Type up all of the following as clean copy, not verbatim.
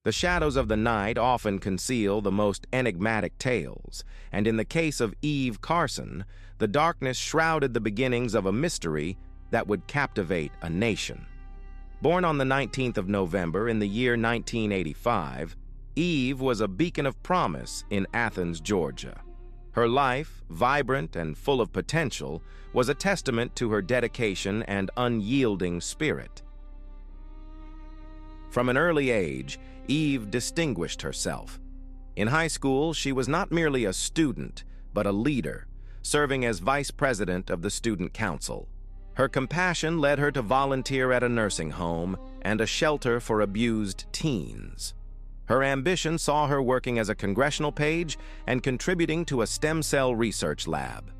The shadows of the night often conceal the most enigmatic tales, and in the case of Eve Carson, the darkness shrouded the beginnings of a mystery that would captivate a nation. Born on the 19th of November in the year 1985, Eve was a beacon of promise in Athens, Georgia. Her life, vibrant and full of potential, was a testament to her dedication and unyielding spirit. From an early age, Eve distinguished herself. In high school, she was not merely a student, but a leader, serving as vice president of the student council. Her compassion led her to volunteer at a nursing home and a shelter for abused teens. Her ambition saw her working as a congressional page and contributing to a stem cell research lab.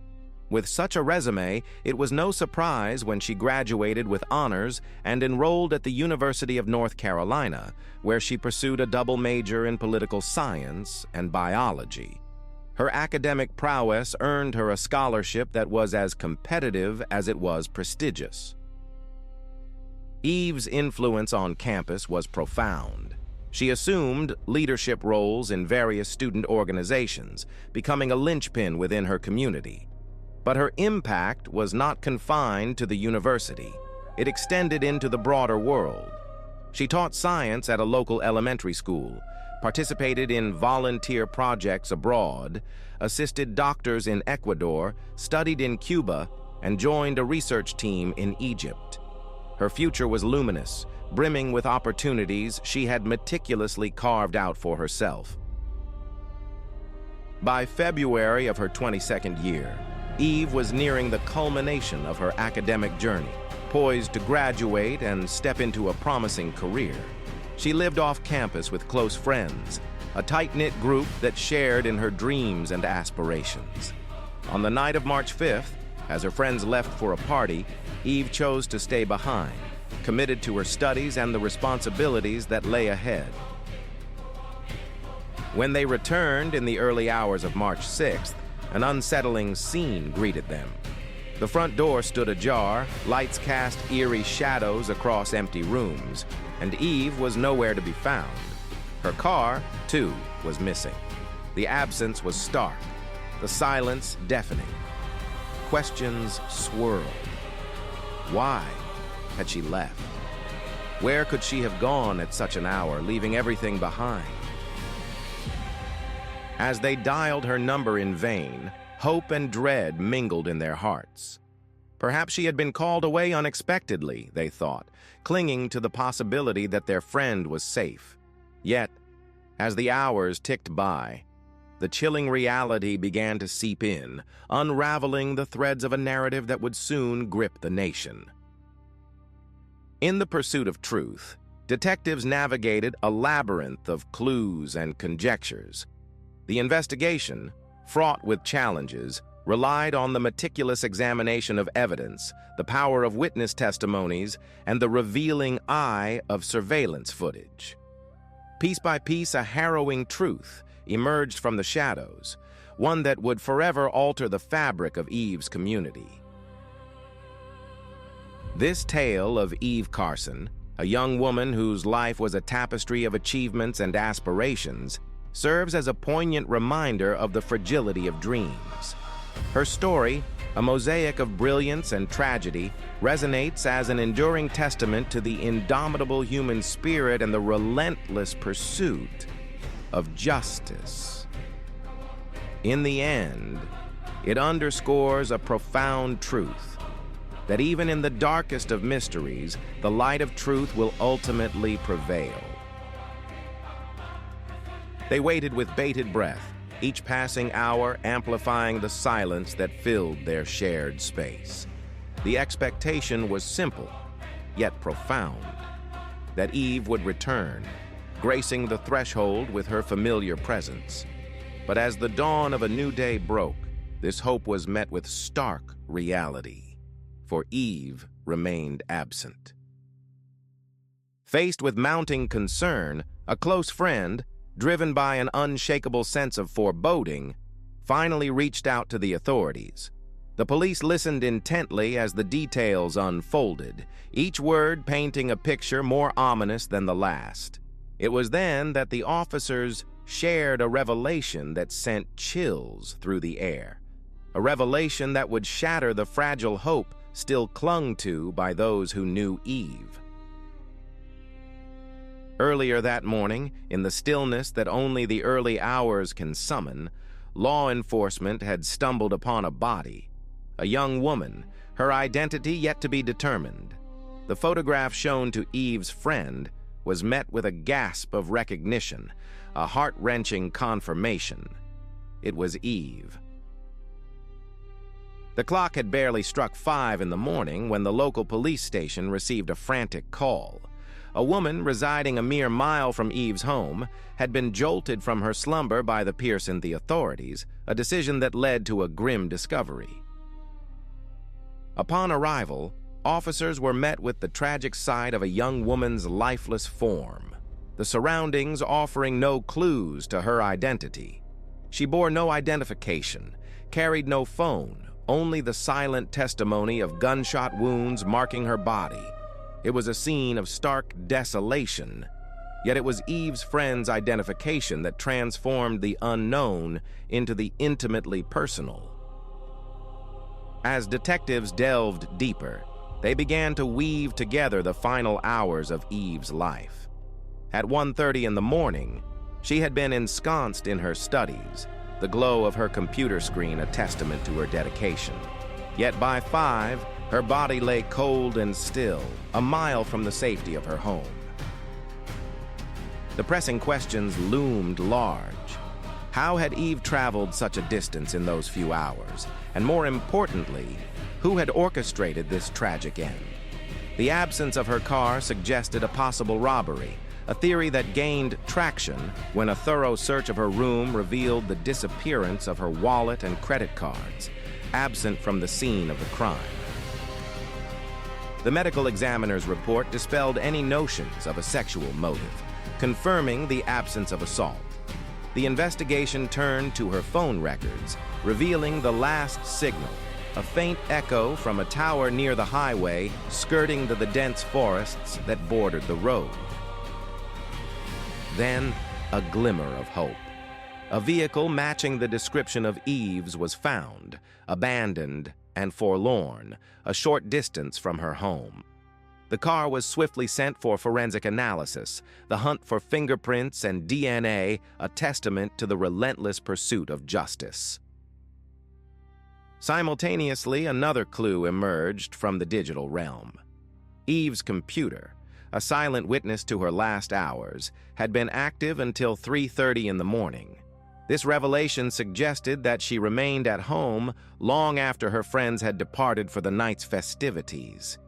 With such a resume, it was no surprise when she graduated with honors and enrolled at the University of North Carolina, where she pursued a double major in political science and biology. Her academic prowess earned her a scholarship that was as competitive as it was prestigious. Eve's influence on campus was profound. She assumed leadership roles in various student organizations, becoming a linchpin within her community. But her impact was not confined to the university. It extended into the broader world. She taught science at a local elementary school, participated in volunteer projects abroad, assisted doctors in Ecuador, studied in Cuba, and joined a research team in Egypt. Her future was luminous, brimming with opportunities she had meticulously carved out for herself. By February of her 22nd year, Eve was nearing the culmination of her academic journey, poised to graduate and step into a promising career. She lived off campus with close friends, a tight-knit group that shared in her dreams and aspirations. On the night of March 5th, as her friends left for a party, Eve chose to stay behind, committed to her studies and the responsibilities that lay ahead. When they returned in the early hours of March 6th, an unsettling scene greeted them. The front door stood ajar, lights cast eerie shadows across empty rooms, and Eve was nowhere to be found. Her car, too, was missing. The absence was stark, the silence deafening. Questions swirled. Why had she left? Where could she have gone at such an hour, leaving everything behind? As they dialed her number in vain, hope and dread mingled in their hearts. Perhaps she had been called away unexpectedly, they thought, clinging to the possibility that their friend was safe. Yet, as the hours ticked by, the chilling reality began to seep in, unraveling the threads of a narrative that would soon grip the nation. In the pursuit of truth, detectives navigated a labyrinth of clues and conjectures. The investigation, fraught with challenges, relied on the meticulous examination of evidence, the power of witness testimonies, and the revealing eye of surveillance footage. Piece by piece, a harrowing truth emerged from the shadows, one that would forever alter the fabric of Eve's community. This tale of Eve Carson, a young woman whose life was a tapestry of achievements and aspirations, serves as a poignant reminder of the fragility of dreams. Her story, a mosaic of brilliance and tragedy, resonates as an enduring testament to the indomitable human spirit and the relentless pursuit of justice. In the end, it underscores a profound truth, that even in the darkest of mysteries, the light of truth will ultimately prevail. They waited with bated breath, each passing hour amplifying the silence that filled their shared space. The expectation was simple, yet profound, that Eve would return, gracing the threshold with her familiar presence. But as the dawn of a new day broke, this hope was met with stark reality, for Eve remained absent. Faced with mounting concern, a close friend, driven by an unshakable sense of foreboding, finally reached out to the authorities. The police listened intently as the details unfolded, each word painting a picture more ominous than the last. It was then that the officers shared a revelation that sent chills through the air, a revelation that would shatter the fragile hope still clung to by those who knew Eve. Earlier that morning, in the stillness that only the early hours can summon, law enforcement had stumbled upon a body, a young woman, her identity yet to be determined. The photograph shown to Eve's friend was met with a gasp of recognition, a heart-wrenching confirmation. It was Eve. The clock had barely struck 5 in the morning when the local police station received a frantic call. A woman residing a mere mile from Eve's home had been jolted from her slumber by the Pearson authorities, a decision that led to a grim discovery. Upon arrival, officers were met with the tragic sight of a young woman's lifeless form, the surroundings offering no clues to her identity. She bore no identification, carried no phone, only the silent testimony of gunshot wounds marking her body. It was a scene of stark desolation, yet it was Eve's friend's identification that transformed the unknown into the intimately personal. As detectives delved deeper, they began to weave together the final hours of Eve's life. At 1:30 in the morning, she had been ensconced in her studies, the glow of her computer screen a testament to her dedication. Yet by 5, her body lay cold and still, a mile from the safety of her home. The pressing questions loomed large. How had Eve traveled such a distance in those few hours? And more importantly, who had orchestrated this tragic end? The absence of her car suggested a possible robbery, a theory that gained traction when a thorough search of her room revealed the disappearance of her wallet and credit cards, absent from the scene of the crime. The medical examiner's report dispelled any notions of a sexual motive, confirming the absence of assault. The investigation turned to her phone records, revealing the last signal, a faint echo from a tower near the highway skirting the dense forests that bordered the road. Then, a glimmer of hope. A vehicle matching the description of Eve's was found, abandoned and forlorn, a short distance from her home. The car was swiftly sent for forensic analysis, the hunt for fingerprints and DNA a testament to the relentless pursuit of justice. Simultaneously, another clue emerged from the digital realm. Eve's computer, a silent witness to her last hours, had been active until 3:30 in the morning. This revelation suggested that she remained at home long after her friends had departed for the night's festivities.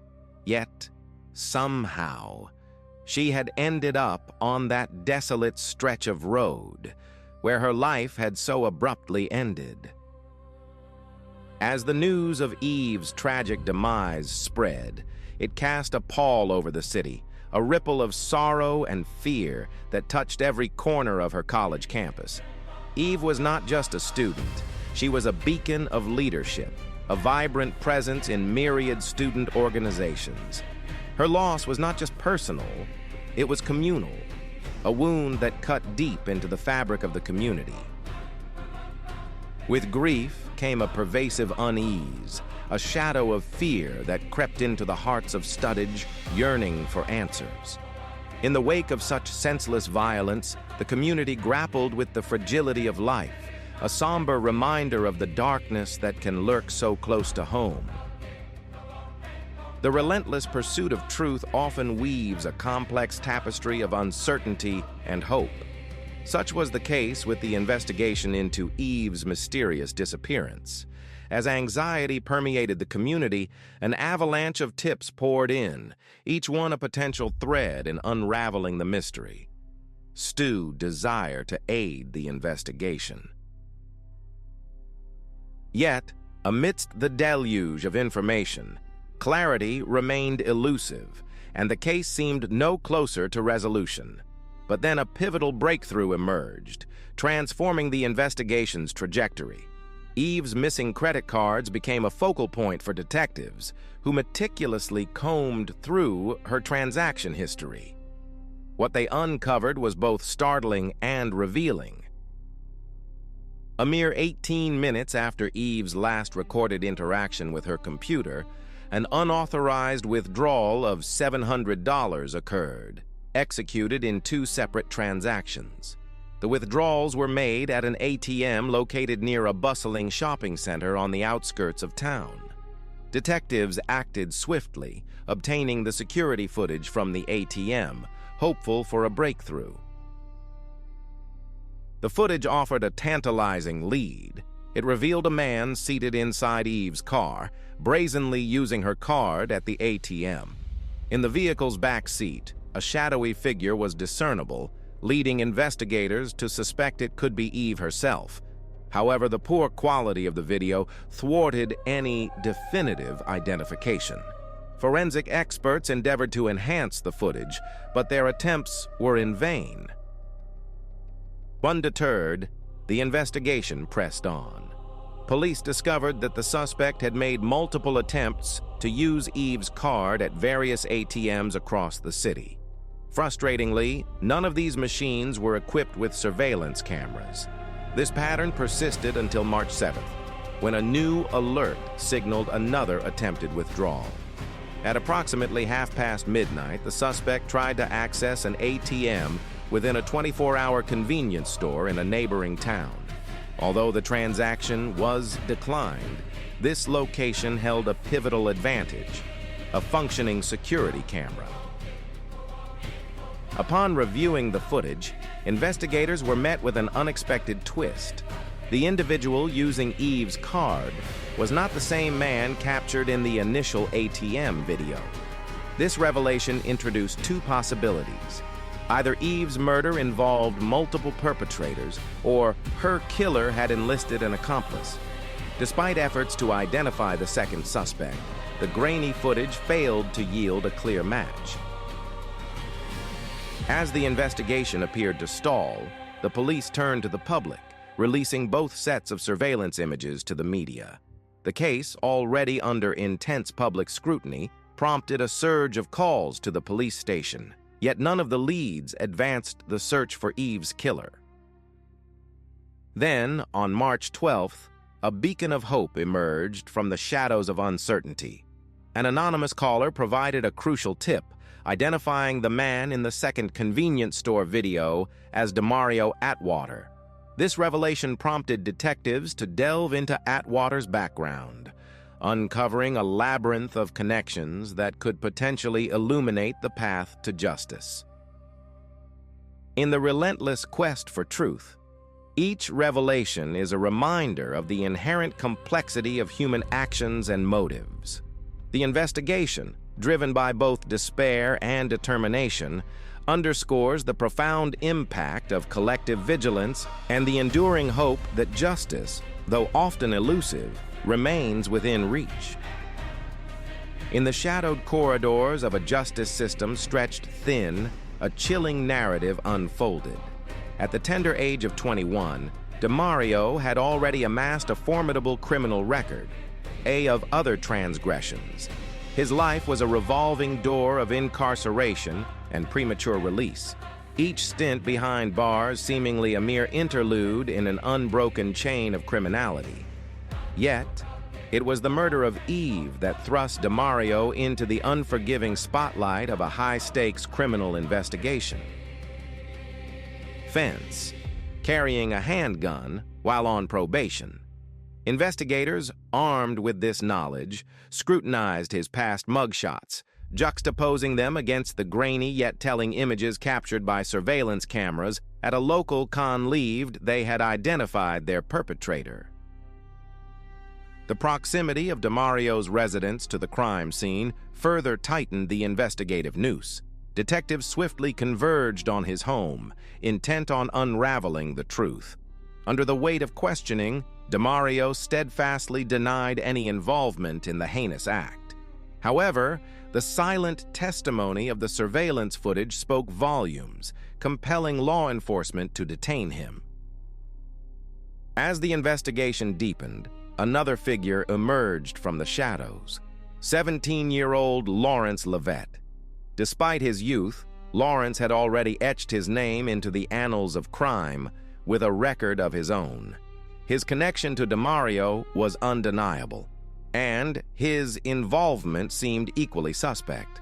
Yet, somehow, she had ended up on that desolate stretch of road where her life had so abruptly ended. As the news of Eve's tragic demise spread, it cast a pall over the city, a ripple of sorrow and fear that touched every corner of her college campus. Eve was not just a student. She was a beacon of leadership, a vibrant presence in myriad student organizations. Her loss was not just personal, it was communal, a wound that cut deep into the fabric of the community. With grief came a pervasive unease, a shadow of fear that crept into the hearts of Studdage, yearning for answers. In the wake of such senseless violence, the community grappled with the fragility of life, a somber reminder of the darkness that can lurk so close to home. The relentless pursuit of truth often weaves a complex tapestry of uncertainty and hope. Such was the case with the investigation into Eve's mysterious disappearance. As anxiety permeated the community, an avalanche of tips poured in, each one a potential thread in unraveling the mystery. Stewed desire to aid the investigation. Yet, amidst the deluge of information, clarity remained elusive, and the case seemed no closer to resolution. But then a pivotal breakthrough emerged, transforming the investigation's trajectory. Eve's missing credit cards became a focal point for detectives, who meticulously combed through her transaction history. What they uncovered was both startling and revealing. A mere 18 minutes after Eve's last recorded interaction with her computer, an unauthorized withdrawal of $700 occurred, executed in 2 separate transactions. The withdrawals were made at an ATM located near a bustling shopping center on the outskirts of town. Detectives acted swiftly, obtaining the security footage from the ATM, hopeful for a breakthrough. The footage offered a tantalizing lead. It revealed a man seated inside Eve's car, brazenly using her card at the ATM. In the vehicle's back seat, a shadowy figure was discernible, leading investigators to suspect it could be Eve herself. However, the poor quality of the video thwarted any definitive identification. Forensic experts endeavored to enhance the footage, but their attempts were in vain. Undeterred, the investigation pressed on. Police discovered that the suspect had made multiple attempts to use Eve's card at various ATMs across the city. Frustratingly, none of these machines were equipped with surveillance cameras. This pattern persisted until March 7th, when a new alert signaled another attempted withdrawal. At approximately midnight, the suspect tried to access an ATM within a 24-hour convenience store in a neighboring town. Although the transaction was declined, this location held a pivotal advantage: a functioning security camera. Upon reviewing the footage, investigators were met with an unexpected twist. The individual using Eve's card was not the same man captured in the initial ATM video. This revelation introduced 2 possibilities. Either Eve's murder involved multiple perpetrators, or her killer had enlisted an accomplice. Despite efforts to identify the second suspect, the grainy footage failed to yield a clear match. As the investigation appeared to stall, the police turned to the public, releasing both sets of surveillance images to the media. The case, already under intense public scrutiny, prompted a surge of calls to the police station, yet none of the leads advanced the search for Eve's killer. Then, on March 12th, a beacon of hope emerged from the shadows of uncertainty. An anonymous caller provided a crucial tip, identifying the man in the second convenience store video as Demario Atwater. This revelation prompted detectives to delve into Atwater's background, uncovering a labyrinth of connections that could potentially illuminate the path to justice. In the relentless quest for truth, each revelation is a reminder of the inherent complexity of human actions and motives. The investigation, driven by both despair and determination, underscores the profound impact of collective vigilance and the enduring hope that justice, though often elusive, remains within reach. In the shadowed corridors of a justice system stretched thin, a chilling narrative unfolded. At the tender age of 21, Demario had already amassed a formidable criminal record, of other transgressions. His life was a revolving door of incarceration and premature release, each stint behind bars seemingly a mere interlude in an unbroken chain of criminality. Yet, it was the murder of Eve that thrust Demario into the unforgiving spotlight of a high-stakes criminal investigation. Fence, carrying a handgun while on probation. Investigators, armed with this knowledge, scrutinized his past mugshots, juxtaposing them against the grainy yet telling images captured by surveillance cameras at a local conleved they had identified their perpetrator. The proximity of Demario's residence to the crime scene further tightened the investigative noose. Detectives swiftly converged on his home, intent on unraveling the truth. Under the weight of questioning, Demario steadfastly denied any involvement in the heinous act. However, the silent testimony of the surveillance footage spoke volumes, compelling law enforcement to detain him. As the investigation deepened, another figure emerged from the shadows: 17-year-old Lawrence Levette. Despite his youth, Lawrence had already etched his name into the annals of crime with a record of his own. His connection to DeMario was undeniable, and his involvement seemed equally suspect.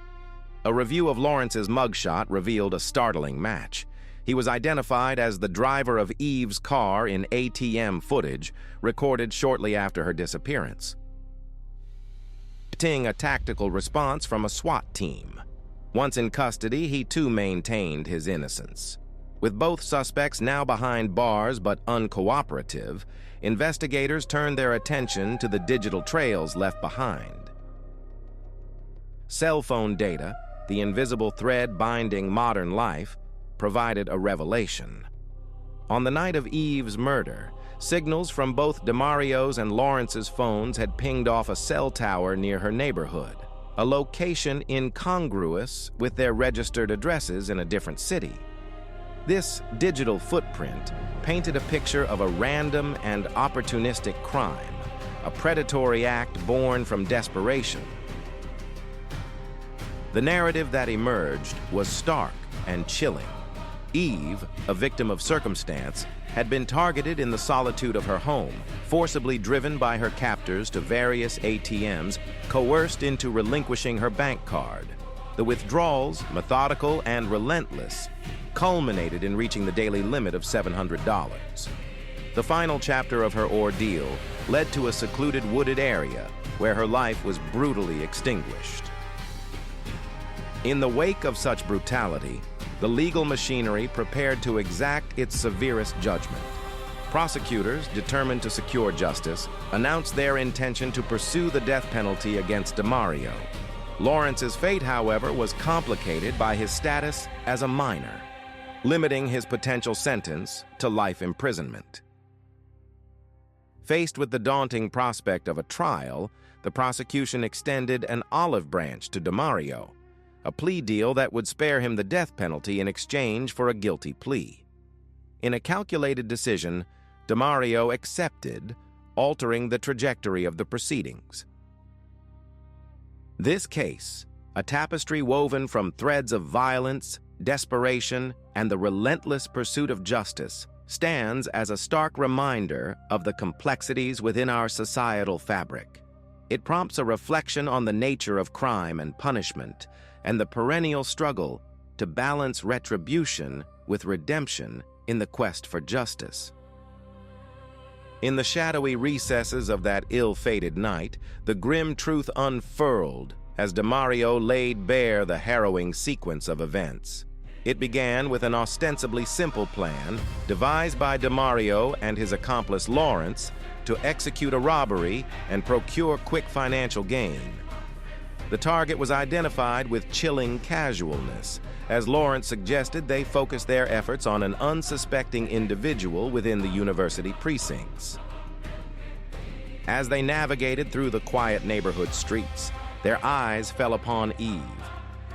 A review of Lawrence's mugshot revealed a startling match. He was identified as the driver of Eve's car in ATM footage recorded shortly after her disappearance, a tactical response from a SWAT team. Once in custody, he too maintained his innocence. With both suspects now behind bars but uncooperative, investigators turned their attention to the digital trails left behind. Cell phone data, the invisible thread binding modern life, provided a revelation. On the night of Eve's murder, signals from both DeMario's and Lawrence's phones had pinged off a cell tower near her neighborhood, a location incongruous with their registered addresses in a different city. This digital footprint painted a picture of a random and opportunistic crime, a predatory act born from desperation. The narrative that emerged was stark and chilling. Eve, a victim of circumstance, had been targeted in the solitude of her home, forcibly driven by her captors to various ATMs, coerced into relinquishing her bank card. The withdrawals, methodical and relentless, culminated in reaching the daily limit of $700. The final chapter of her ordeal led to a secluded wooded area where her life was brutally extinguished. In the wake of such brutality, the legal machinery prepared to exact its severest judgment. Prosecutors, determined to secure justice, announced their intention to pursue the death penalty against DeMario. Lawrence's fate, however, was complicated by his status as a minor, limiting his potential sentence to life imprisonment. Faced with the daunting prospect of a trial, the prosecution extended an olive branch to DeMario, a plea deal that would spare him the death penalty in exchange for a guilty plea. In a calculated decision, DeMario accepted, altering the trajectory of the proceedings. This case, a tapestry woven from threads of violence, desperation, and the relentless pursuit of justice, stands as a stark reminder of the complexities within our societal fabric. It prompts a reflection on the nature of crime and punishment, and the perennial struggle to balance retribution with redemption in the quest for justice. In the shadowy recesses of that ill-fated night, the grim truth unfurled as DeMario laid bare the harrowing sequence of events. It began with an ostensibly simple plan devised by DeMario and his accomplice Lawrence to execute a robbery and procure quick financial gain. The target was identified with chilling casualness, as Lawrence suggested they focus their efforts on an unsuspecting individual within the university precincts. As they navigated through the quiet neighborhood streets, their eyes fell upon Eve,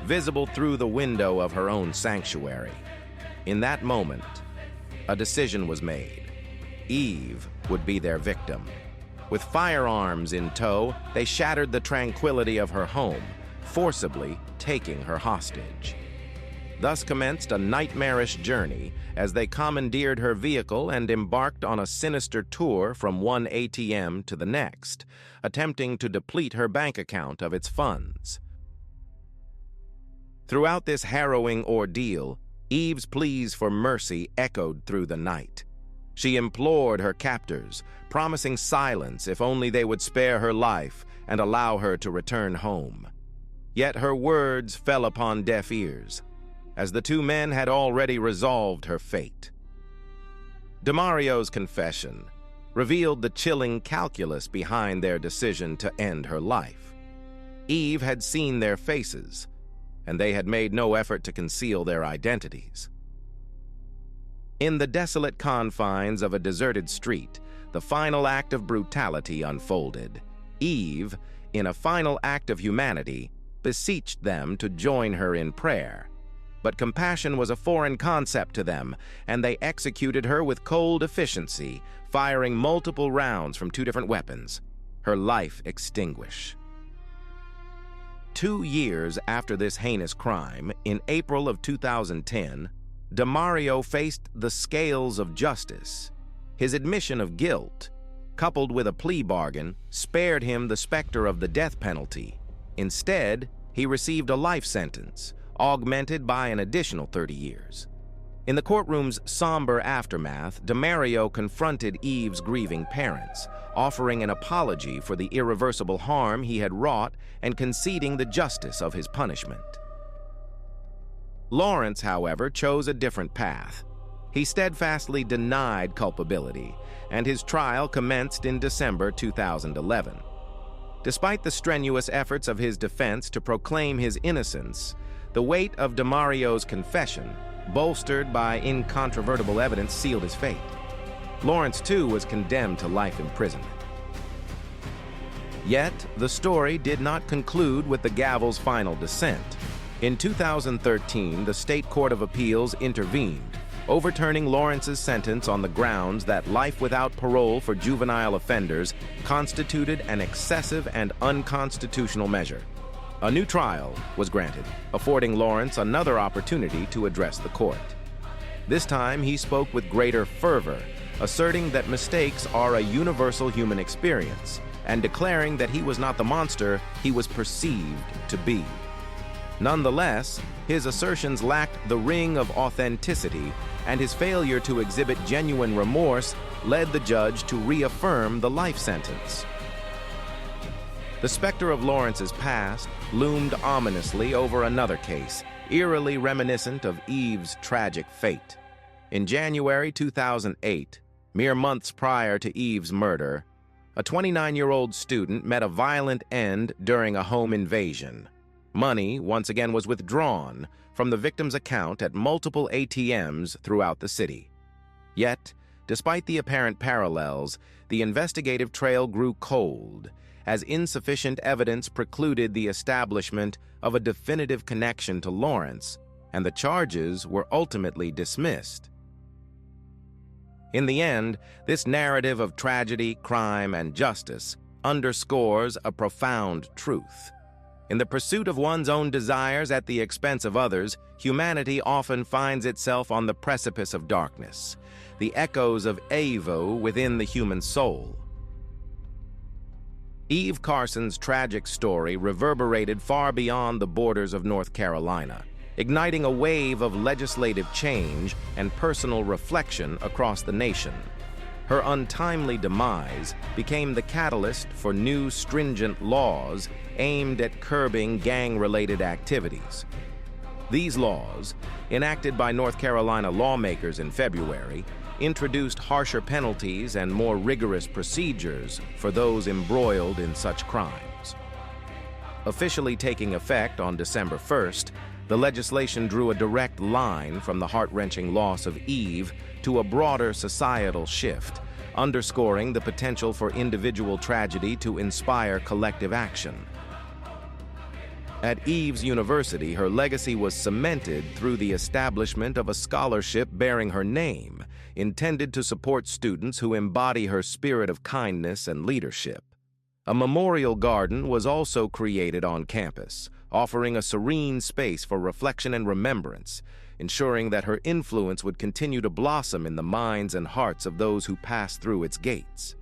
visible through the window of her own sanctuary. In that moment, a decision was made. Eve would be their victim. With firearms in tow, they shattered the tranquility of her home, forcibly taking her hostage. Thus commenced a nightmarish journey as they commandeered her vehicle and embarked on a sinister tour from one ATM to the next, attempting to deplete her bank account of its funds. Throughout this harrowing ordeal, Eve's pleas for mercy echoed through the night. She implored her captors, promising silence if only they would spare her life and allow her to return home. Yet her words fell upon deaf ears, as the two men had already resolved her fate. DeMario's confession revealed the chilling calculus behind their decision to end her life. Eve had seen their faces, and they had made no effort to conceal their identities. In the desolate confines of a deserted street, the final act of brutality unfolded. Eve, in a final act of humanity, beseeched them to join her in prayer. But compassion was a foreign concept to them, and they executed her with cold efficiency, firing multiple rounds from two different weapons, her life extinguished. 2 years after this heinous crime, in April of 2010, DeMario faced the scales of justice. His admission of guilt, coupled with a plea bargain, spared him the specter of the death penalty. Instead, he received a life sentence, augmented by an additional 30 years. In the courtroom's somber aftermath, DeMario confronted Eve's grieving parents, offering an apology for the irreversible harm he had wrought and conceding the justice of his punishment. Lawrence, however, chose a different path. He steadfastly denied culpability, and his trial commenced in December 2011. Despite the strenuous efforts of his defense to proclaim his innocence, the weight of DeMario's confession, bolstered by incontrovertible evidence, sealed his fate. Lawrence, too, was condemned to life imprisonment. Yet, the story did not conclude with the gavel's final descent. In 2013, the State Court of Appeals intervened, overturning Lawrence's sentence on the grounds that life without parole for juvenile offenders constituted an excessive and unconstitutional measure. A new trial was granted, affording Lawrence another opportunity to address the court. This time, he spoke with greater fervor, asserting that mistakes are a universal human experience, and declaring that he was not the monster he was perceived to be. Nonetheless, his assertions lacked the ring of authenticity, and his failure to exhibit genuine remorse led the judge to reaffirm the life sentence. The specter of Lawrence's past loomed ominously over another case, eerily reminiscent of Eve's tragic fate. In January 2008, mere months prior to Eve's murder, a 29-year-old student met a violent end during a home invasion. Money once again was withdrawn from the victim's account at multiple ATMs throughout the city. Yet, despite the apparent parallels, the investigative trail grew cold, as insufficient evidence precluded the establishment of a definitive connection to Lawrence, and the charges were ultimately dismissed. In the end, this narrative of tragedy, crime, and justice underscores a profound truth. In the pursuit of one's own desires at the expense of others, humanity often finds itself on the precipice of darkness, the echoes of Evo within the human soul. Eve Carson's tragic story reverberated far beyond the borders of North Carolina, igniting a wave of legislative change and personal reflection across the nation. Her untimely demise became the catalyst for new stringent laws aimed at curbing gang-related activities. These laws, enacted by North Carolina lawmakers in February, introduced harsher penalties and more rigorous procedures for those embroiled in such crimes. Officially taking effect on December 1st, the legislation drew a direct line from the heart-wrenching loss of Eve to a broader societal shift, underscoring the potential for individual tragedy to inspire collective action. At Eve's University, her legacy was cemented through the establishment of a scholarship bearing her name, intended to support students who embody her spirit of kindness and leadership. A memorial garden was also created on campus, offering a serene space for reflection and remembrance, ensuring that her influence would continue to blossom in the minds and hearts of those who passed through its gates.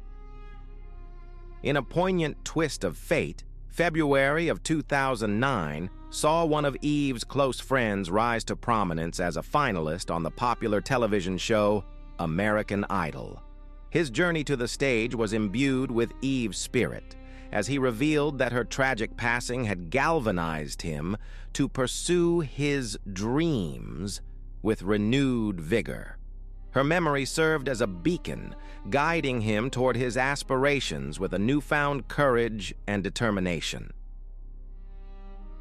In a poignant twist of fate, February of 2009 saw one of Eve's close friends rise to prominence as a finalist on the popular television show American Idol. His journey to the stage was imbued with Eve's spirit, as he revealed that her tragic passing had galvanized him to pursue his dreams with renewed vigor. Her memory served as a beacon, guiding him toward his aspirations with a newfound courage and determination.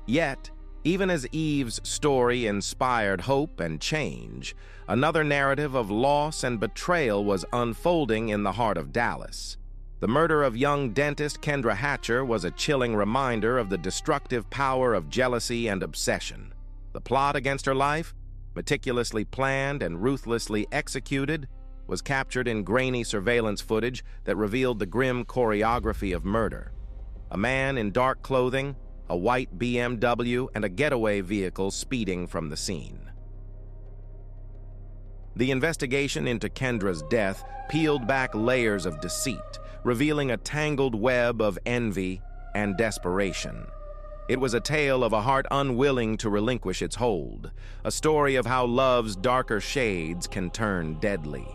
Yet, even as Eve's story inspired hope and change, another narrative of loss and betrayal was unfolding in the heart of Dallas. The murder of young dentist Kendra Hatcher was a chilling reminder of the destructive power of jealousy and obsession. The plot against her life, meticulously planned and ruthlessly executed, was captured in grainy surveillance footage that revealed the grim choreography of murder. A man in dark clothing, a white BMW, and a getaway vehicle speeding from the scene. The investigation into Kendra's death peeled back layers of deceit, revealing a tangled web of envy and desperation. It was a tale of a heart unwilling to relinquish its hold, a story of how love's darker shades can turn deadly.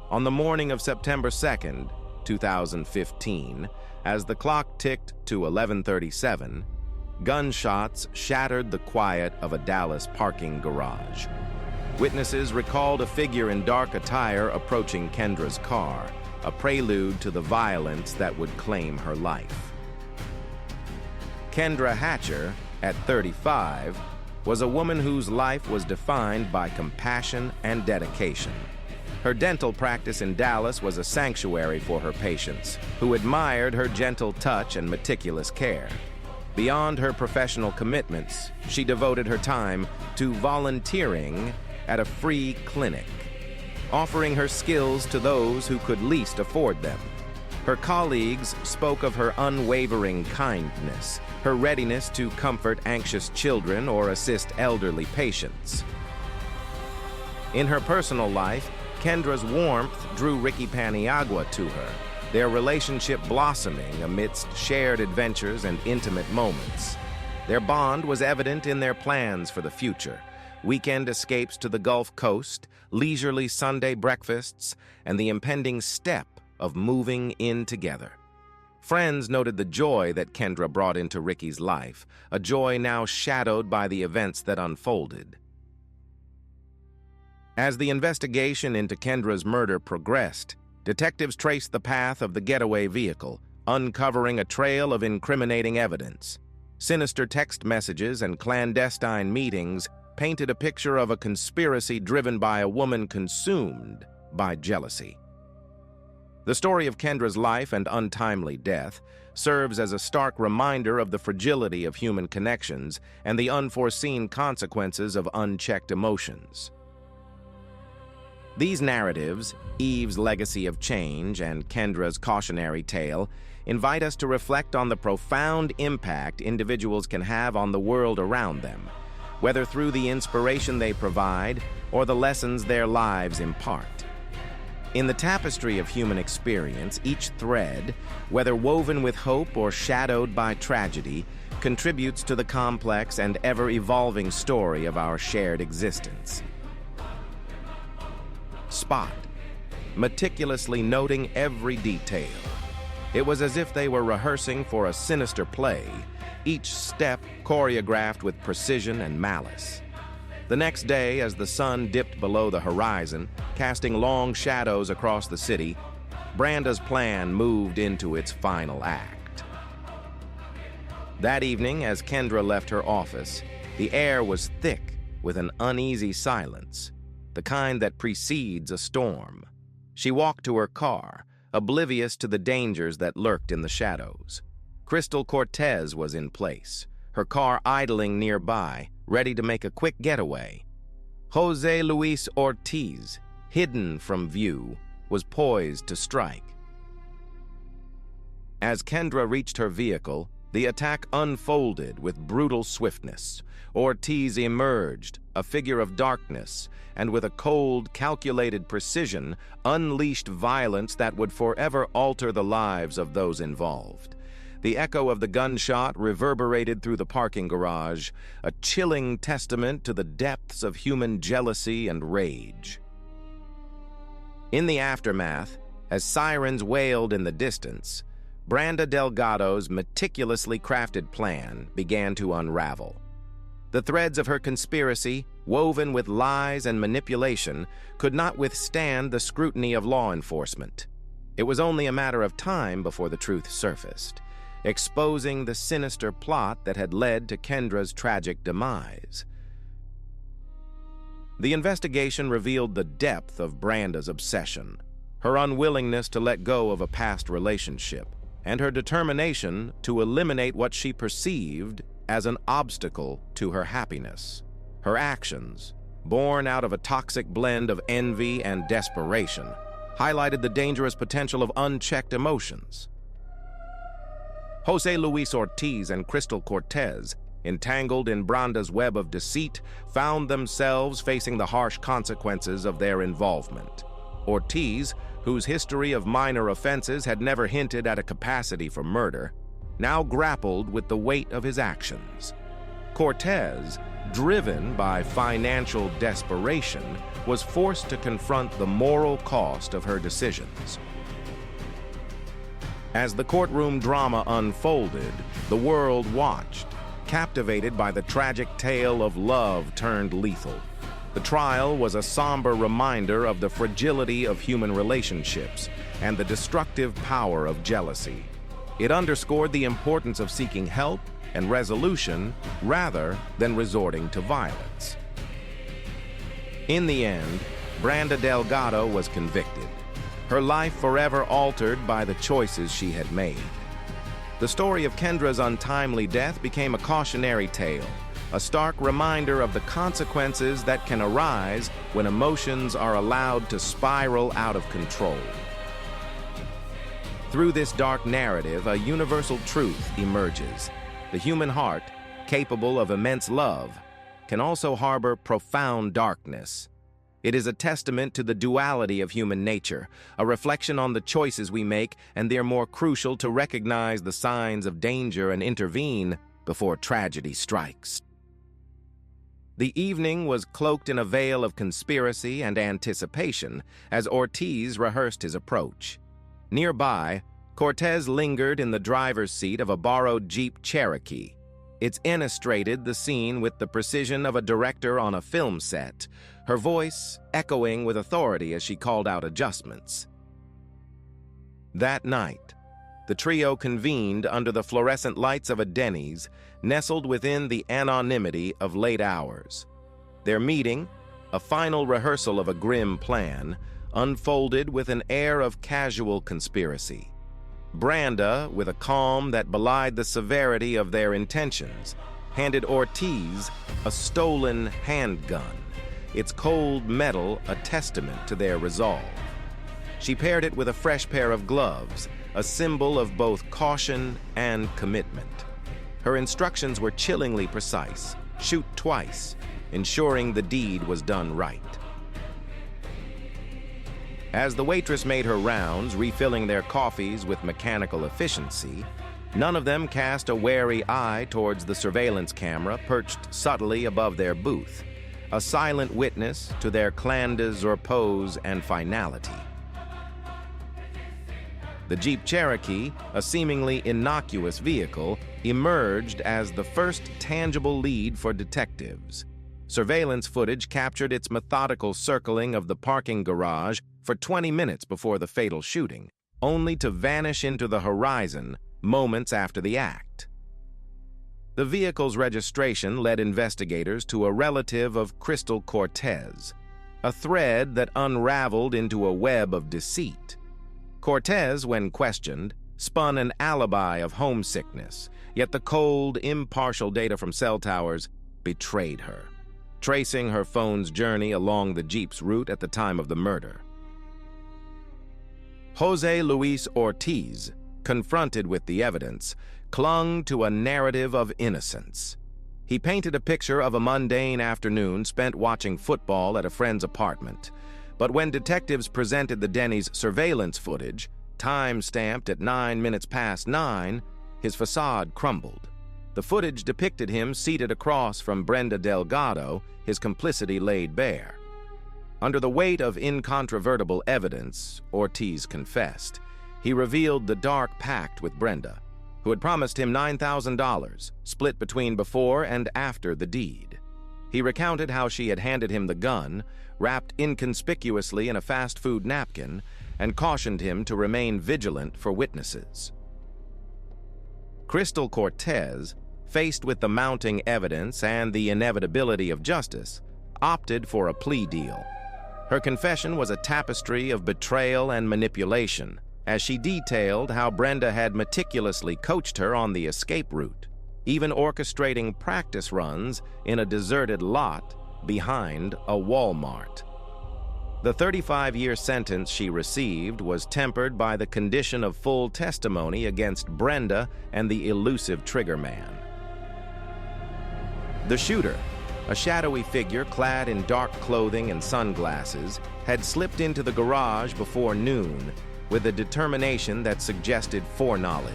On the morning of September 2nd, 2015, as the clock ticked to 11:37, gunshots shattered the quiet of a Dallas parking garage. Witnesses recalled a figure in dark attire approaching Kendra's car, a prelude to the violence that would claim her life. Kendra Hatcher, at 35, was a woman whose life was defined by compassion and dedication. Her dental practice in Dallas was a sanctuary for her patients, who admired her gentle touch and meticulous care. Beyond her professional commitments, she devoted her time to volunteering at a free clinic, offering her skills to those who could least afford them. Her colleagues spoke of her unwavering kindness, her readiness to comfort anxious children or assist elderly patients. In her personal life, Kendra's warmth drew Ricky Paniagua to her, their relationship blossoming amidst shared adventures and intimate moments. Their bond was evident in their plans for the future: weekend escapes to the Gulf Coast, leisurely Sunday breakfasts, and the impending step of moving in together. Friends noted the joy that Kendra brought into Ricky's life, a joy now shadowed by the events that unfolded. As the investigation into Kendra's murder progressed, detectives traced the path of the getaway vehicle, uncovering a trail of incriminating evidence. Sinister text messages and clandestine meetings painted a picture of a conspiracy driven by a woman consumed by jealousy. The story of Kendra's life and untimely death serves as a stark reminder of the fragility of human connections and the unforeseen consequences of unchecked emotions. These narratives, Eve's legacy of change and Kendra's cautionary tale, invite us to reflect on the profound impact individuals can have on the world around them, whether through the inspiration they provide or the lessons their lives impart. In the tapestry of human experience, each thread, whether woven with hope or shadowed by tragedy, contributes to the complex and ever-evolving story of our shared existence. Spot, meticulously noting every detail. It was as if they were rehearsing for a sinister play, each step choreographed with precision and malice. The next day, as the sun dipped below the horizon, casting long shadows across the city, Branda's plan moved into its final act. That evening, as Kendra left her office, the air was thick with an uneasy silence, the kind that precedes a storm. She walked to her car, oblivious to the dangers that lurked in the shadows. Crystal Cortez was in place, her car idling nearby, ready to make a quick getaway. Jose Luis Ortiz, hidden from view, was poised to strike. As Kendra reached her vehicle, the attack unfolded with brutal swiftness. Ortiz emerged, a figure of darkness, and with a cold, calculated precision, unleashed violence that would forever alter the lives of those involved. The echo of the gunshot reverberated through the parking garage, a chilling testament to the depths of human jealousy and rage. In the aftermath, as sirens wailed in the distance, Branda Delgado's meticulously crafted plan began to unravel. The threads of her conspiracy, woven with lies and manipulation, could not withstand the scrutiny of law enforcement. It was only a matter of time before the truth surfaced, exposing the sinister plot that had led to Kendra's tragic demise. The investigation revealed the depth of Branda's obsession, her unwillingness to let go of a past relationship, and her determination to eliminate what she perceived as an obstacle to her happiness. Her actions, born out of a toxic blend of envy and desperation, highlighted the dangerous potential of unchecked emotions. Jose Luis Ortiz and Crystal Cortez, entangled in Branda's web of deceit, found themselves facing the harsh consequences of their involvement. Ortiz, whose history of minor offenses had never hinted at a capacity for murder, now grappled with the weight of his actions. Cortez, driven by financial desperation, was forced to confront the moral cost of her decisions. As the courtroom drama unfolded, the world watched, captivated by the tragic tale of love turned lethal. The trial was a somber reminder of the fragility of human relationships and the destructive power of jealousy. It underscored the importance of seeking help and resolution rather than resorting to violence. In the end, Branda Delgado was convicted, her life forever altered by the choices she had made. The story of Kendra's untimely death became a cautionary tale, a stark reminder of the consequences that can arise when emotions are allowed to spiral out of control. Through this dark narrative, a universal truth emerges. The human heart, capable of immense love, can also harbor profound darkness. It is a testament to the duality of human nature, a reflection on the choices we make, and they're more crucial to recognize the signs of danger and intervene before tragedy strikes. The evening was cloaked in a veil of conspiracy and anticipation as Ortiz rehearsed his approach. Nearby, Cortez lingered in the driver's seat of a borrowed Jeep Cherokee. It illustrated the scene with the precision of a director on a film set, her voice echoing with authority as she called out adjustments. That night, the trio convened under the fluorescent lights of a Denny's, nestled within the anonymity of late hours. Their meeting, a final rehearsal of a grim plan, unfolded with an air of casual conspiracy. Branda, with a calm that belied the severity of their intentions, handed Ortiz a stolen handgun, its cold metal a testament to their resolve. She paired it with a fresh pair of gloves, a symbol of both caution and commitment. Her instructions were chillingly precise: shoot twice, ensuring the deed was done right. As the waitress made her rounds, refilling their coffees with mechanical efficiency, none of them cast a wary eye towards the surveillance camera perched subtly above their booth, a silent witness to their clandestine pose and finality. The Jeep Cherokee, a seemingly innocuous vehicle, emerged as the first tangible lead for detectives. Surveillance footage captured its methodical circling of the parking garage for 20 minutes before the fatal shooting, only to vanish into the horizon moments after the act. The vehicle's registration led investigators to a relative of Crystal Cortez, a thread that unraveled into a web of deceit. Cortez, when questioned, spun an alibi of homesickness, yet the cold, impartial data from cell towers betrayed her, tracing her phone's journey along the Jeep's route at the time of the murder. Jose Luis Ortiz, confronted with the evidence, clung to a narrative of innocence. He painted a picture of a mundane afternoon spent watching football at a friend's apartment. But when detectives presented the Denny's surveillance footage, time-stamped at 9:09, his facade crumbled. The footage depicted him seated across from Brenda Delgado, his complicity laid bare. Under the weight of incontrovertible evidence, Ortiz confessed. He revealed the dark pact with Brenda, who had promised him $9,000, split between before and after the deed. He recounted how she had handed him the gun, wrapped inconspicuously in a fast food napkin, and cautioned him to remain vigilant for witnesses. Crystal Cortez, faced with the mounting evidence and the inevitability of justice, opted for a plea deal. Her confession was a tapestry of betrayal and manipulation, as she detailed how Brenda had meticulously coached her on the escape route, even orchestrating practice runs in a deserted lot behind a Walmart. The 35-year sentence she received was tempered by the condition of full testimony against Brenda and the elusive trigger man. The shooter, a shadowy figure clad in dark clothing and sunglasses, had slipped into the garage before noon with a determination that suggested foreknowledge.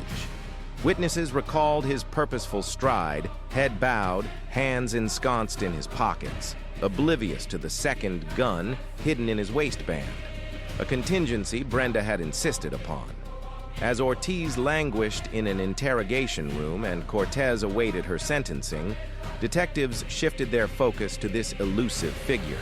Witnesses recalled his purposeful stride, head bowed, hands ensconced in his pockets, oblivious to the second gun hidden in his waistband, a contingency Brenda had insisted upon. As Ortiz languished in an interrogation room and Cortez awaited her sentencing, detectives shifted their focus to this elusive figure.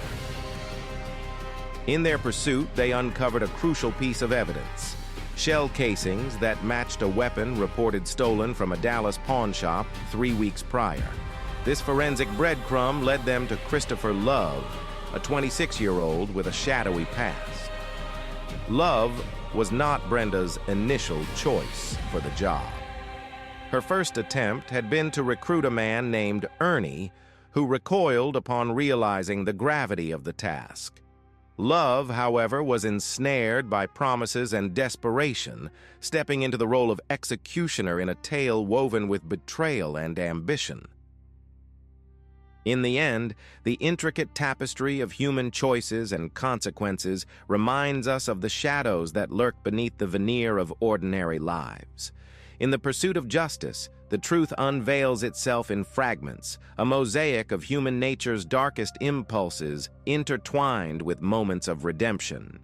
In their pursuit, they uncovered a crucial piece of evidence: shell casings that matched a weapon reported stolen from a Dallas pawn shop 3 weeks prior. This forensic breadcrumb led them to Christopher Love, a 26-year-old with a shadowy past. Love was not Brenda's initial choice for the job. Her first attempt had been to recruit a man named Ernie, who recoiled upon realizing the gravity of the task. Love, however, was ensnared by promises and desperation, stepping into the role of executioner in a tale woven with betrayal and ambition. In the end, the intricate tapestry of human choices and consequences reminds us of the shadows that lurk beneath the veneer of ordinary lives. In the pursuit of justice, the truth unveils itself in fragments, a mosaic of human nature's darkest impulses intertwined with moments of redemption.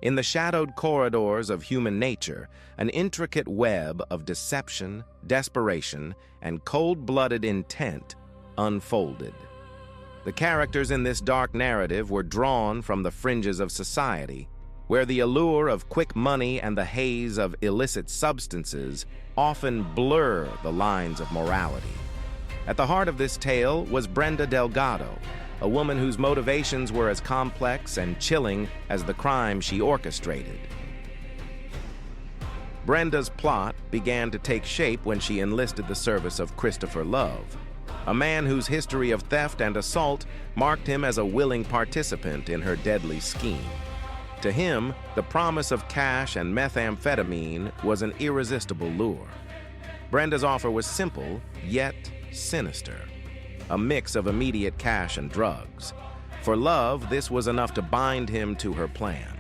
In the shadowed corridors of human nature, an intricate web of deception, desperation, and cold-blooded intent unfolded. The characters in this dark narrative were drawn from the fringes of society, where the allure of quick money and the haze of illicit substances often blur the lines of morality. At the heart of this tale was Brenda Delgado, a woman whose motivations were as complex and chilling as the crime she orchestrated. Brenda's plot began to take shape when she enlisted the service of Christopher Love, a man whose history of theft and assault marked him as a willing participant in her deadly scheme. To him, the promise of cash and methamphetamine was an irresistible lure. Brenda's offer was simple, yet sinister, a mix of immediate cash and drugs. For Love, this was enough to bind him to her plan.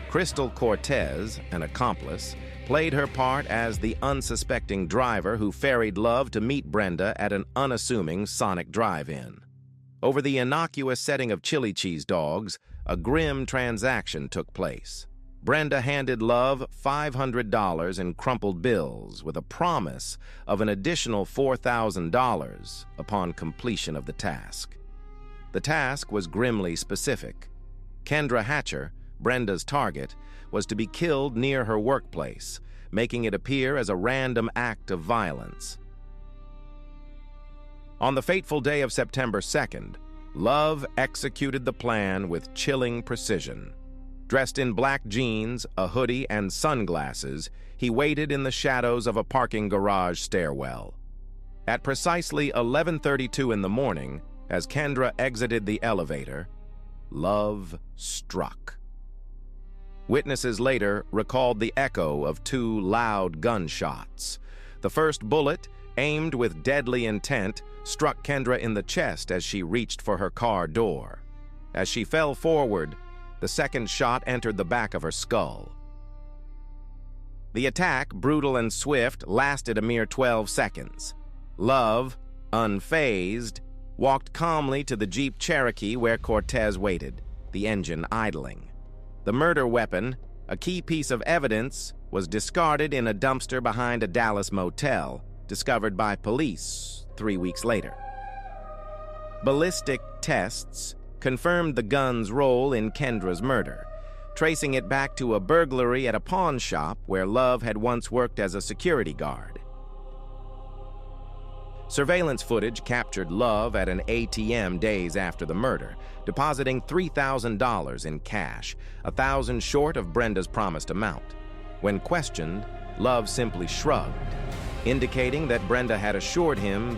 Crystal Cortez, an accomplice, played her part as the unsuspecting driver who ferried Love to meet Brenda at an unassuming Sonic drive-in. Over the innocuous setting of chili cheese dogs, a grim transaction took place. Brenda handed Love $500 in crumpled bills with a promise of an additional $4,000 upon completion of the task. The task was grimly specific. Kendra Hatcher, Brenda's target, was to be killed near her workplace, making it appear as a random act of violence. On the fateful day of September 2nd, Love executed the plan with chilling precision. Dressed in black jeans, a hoodie, and sunglasses, he waited in the shadows of a parking garage stairwell. At precisely 11:32 in the morning, as Kendra exited the elevator, Love struck. Witnesses later recalled the echo of 2 loud gunshots. The first bullet, aimed with deadly intent, struck Kendra in the chest as she reached for her car door. As she fell forward, the second shot entered the back of her skull. The attack, brutal and swift, lasted a mere 12 seconds. Love, unfazed, walked calmly to the Jeep Cherokee where Cortez waited, the engine idling. The murder weapon, a key piece of evidence, was discarded in a dumpster behind a Dallas motel, discovered by police 3 weeks later. Ballistic tests confirmed the gun's role in Kendra's murder, tracing it back to a burglary at a pawn shop where Love had once worked as a security guard. Surveillance footage captured Love at an ATM days after the murder, depositing $3,000 in cash, $1,000 short of Brenda's promised amount. When questioned, Love simply shrugged, indicating that Brenda had assured him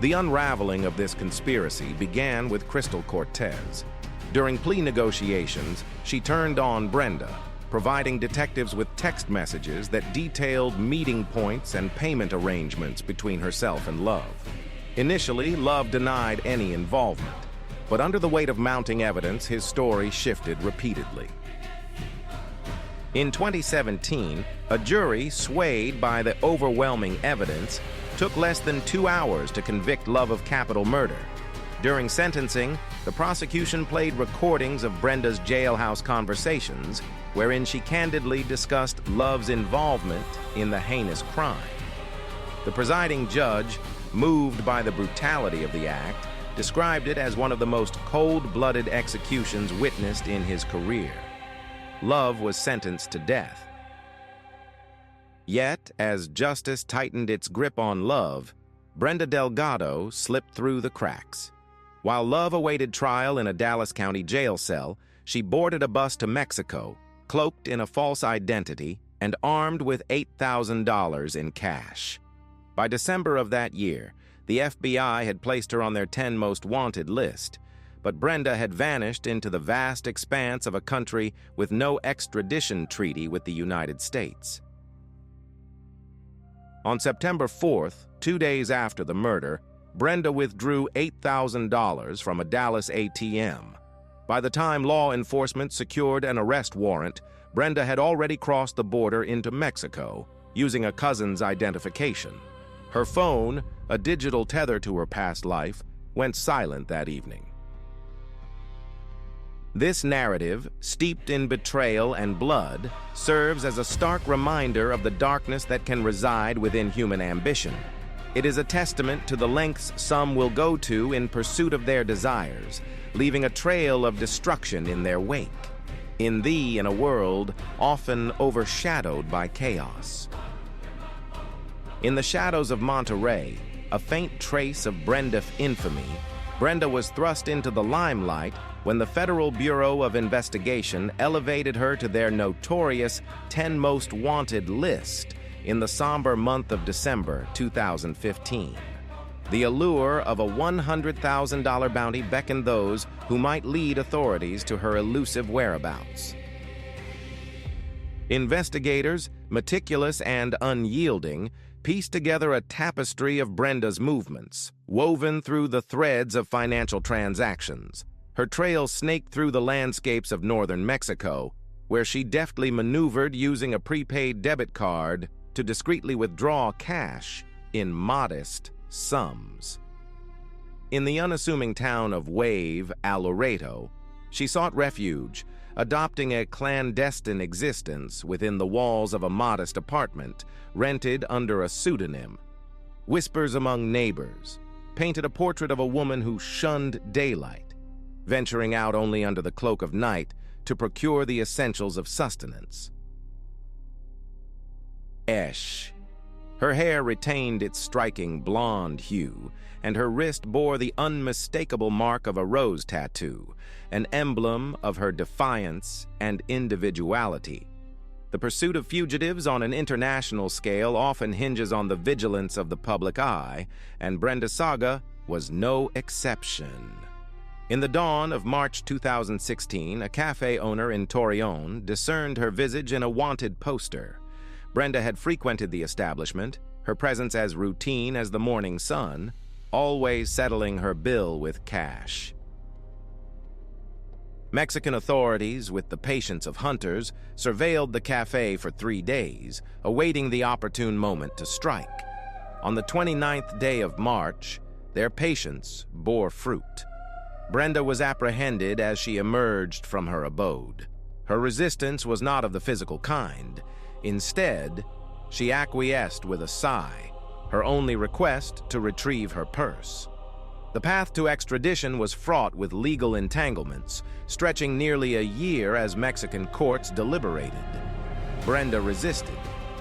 The unraveling of this conspiracy began with Crystal Cortez. During plea negotiations, she turned on Brenda, providing detectives with text messages that detailed meeting points and payment arrangements between herself and Love. Initially, Love denied any involvement, but under the weight of mounting evidence, his story shifted repeatedly. In 2017, a jury, swayed by the overwhelming evidence, took less than 2 hours to convict Love of capital murder. During sentencing, the prosecution played recordings of Brenda's jailhouse conversations, wherein she candidly discussed Love's involvement in the heinous crime. The presiding judge, moved by the brutality of the act, described it as one of the most cold-blooded executions witnessed in his career. Love was sentenced to death. Yet, as justice tightened its grip on Love, Brenda Delgado slipped through the cracks. While Love awaited trial in a Dallas County jail cell, she boarded a bus to Mexico, cloaked in a false identity and armed with $8,000 in cash. By December of that year, the FBI had placed her on their 10 most wanted list, but Brenda had vanished into the vast expanse of a country with no extradition treaty with the United States. On September 4th, 2 days after the murder, Brenda withdrew $8,000 from a Dallas ATM. By the time law enforcement secured an arrest warrant, Brenda had already crossed the border into Mexico, using a cousin's identification. Her phone, a digital tether to her past life, went silent that evening. This narrative, steeped in betrayal and blood, serves as a stark reminder of the darkness that can reside within human ambition. It is a testament to the lengths some will go to in pursuit of their desires, leaving a trail of destruction in their wake. In a world often overshadowed by chaos. In the shadows of Monterey, a faint trace of Brenda infamy, Brenda was thrust into the limelight when the Federal Bureau of Investigation elevated her to their notorious 10 Most Wanted list in the somber month of December 2015. The allure of a $100,000 bounty beckoned those who might lead authorities to her elusive whereabouts. Investigators, meticulous and unyielding, pieced together a tapestry of Brenda's movements, woven through the threads of financial transactions. Her trail snaked through the landscapes of northern Mexico, where she deftly maneuvered using a prepaid debit card to discreetly withdraw cash in modest sums. In the unassuming town of Wave, El Laredo, she sought refuge, adopting a clandestine existence within the walls of a modest apartment rented under a pseudonym. Whispers among neighbors painted a portrait of a woman who shunned daylight, venturing out only under the cloak of night to procure the essentials of sustenance. Her hair retained its striking blonde hue, and her wrist bore the unmistakable mark of a rose tattoo, an emblem of her defiance and individuality. The pursuit of fugitives on an international scale often hinges on the vigilance of the public eye, and Brenda Saga was no exception. In the dawn of March 2016, a cafe owner in Torreon discerned her visage in a wanted poster. Brenda had frequented the establishment, her presence as routine as the morning sun, always settling her bill with cash. Mexican authorities, with the patience of hunters, surveilled the cafe for 3 days, awaiting the opportune moment to strike. On the 29th day of March, their patience bore fruit. Brenda was apprehended as she emerged from her abode. Her resistance was not of the physical kind. Instead, she acquiesced with a sigh, her only request to retrieve her purse. The path to extradition was fraught with legal entanglements, stretching nearly a year as Mexican courts deliberated. Brenda resisted,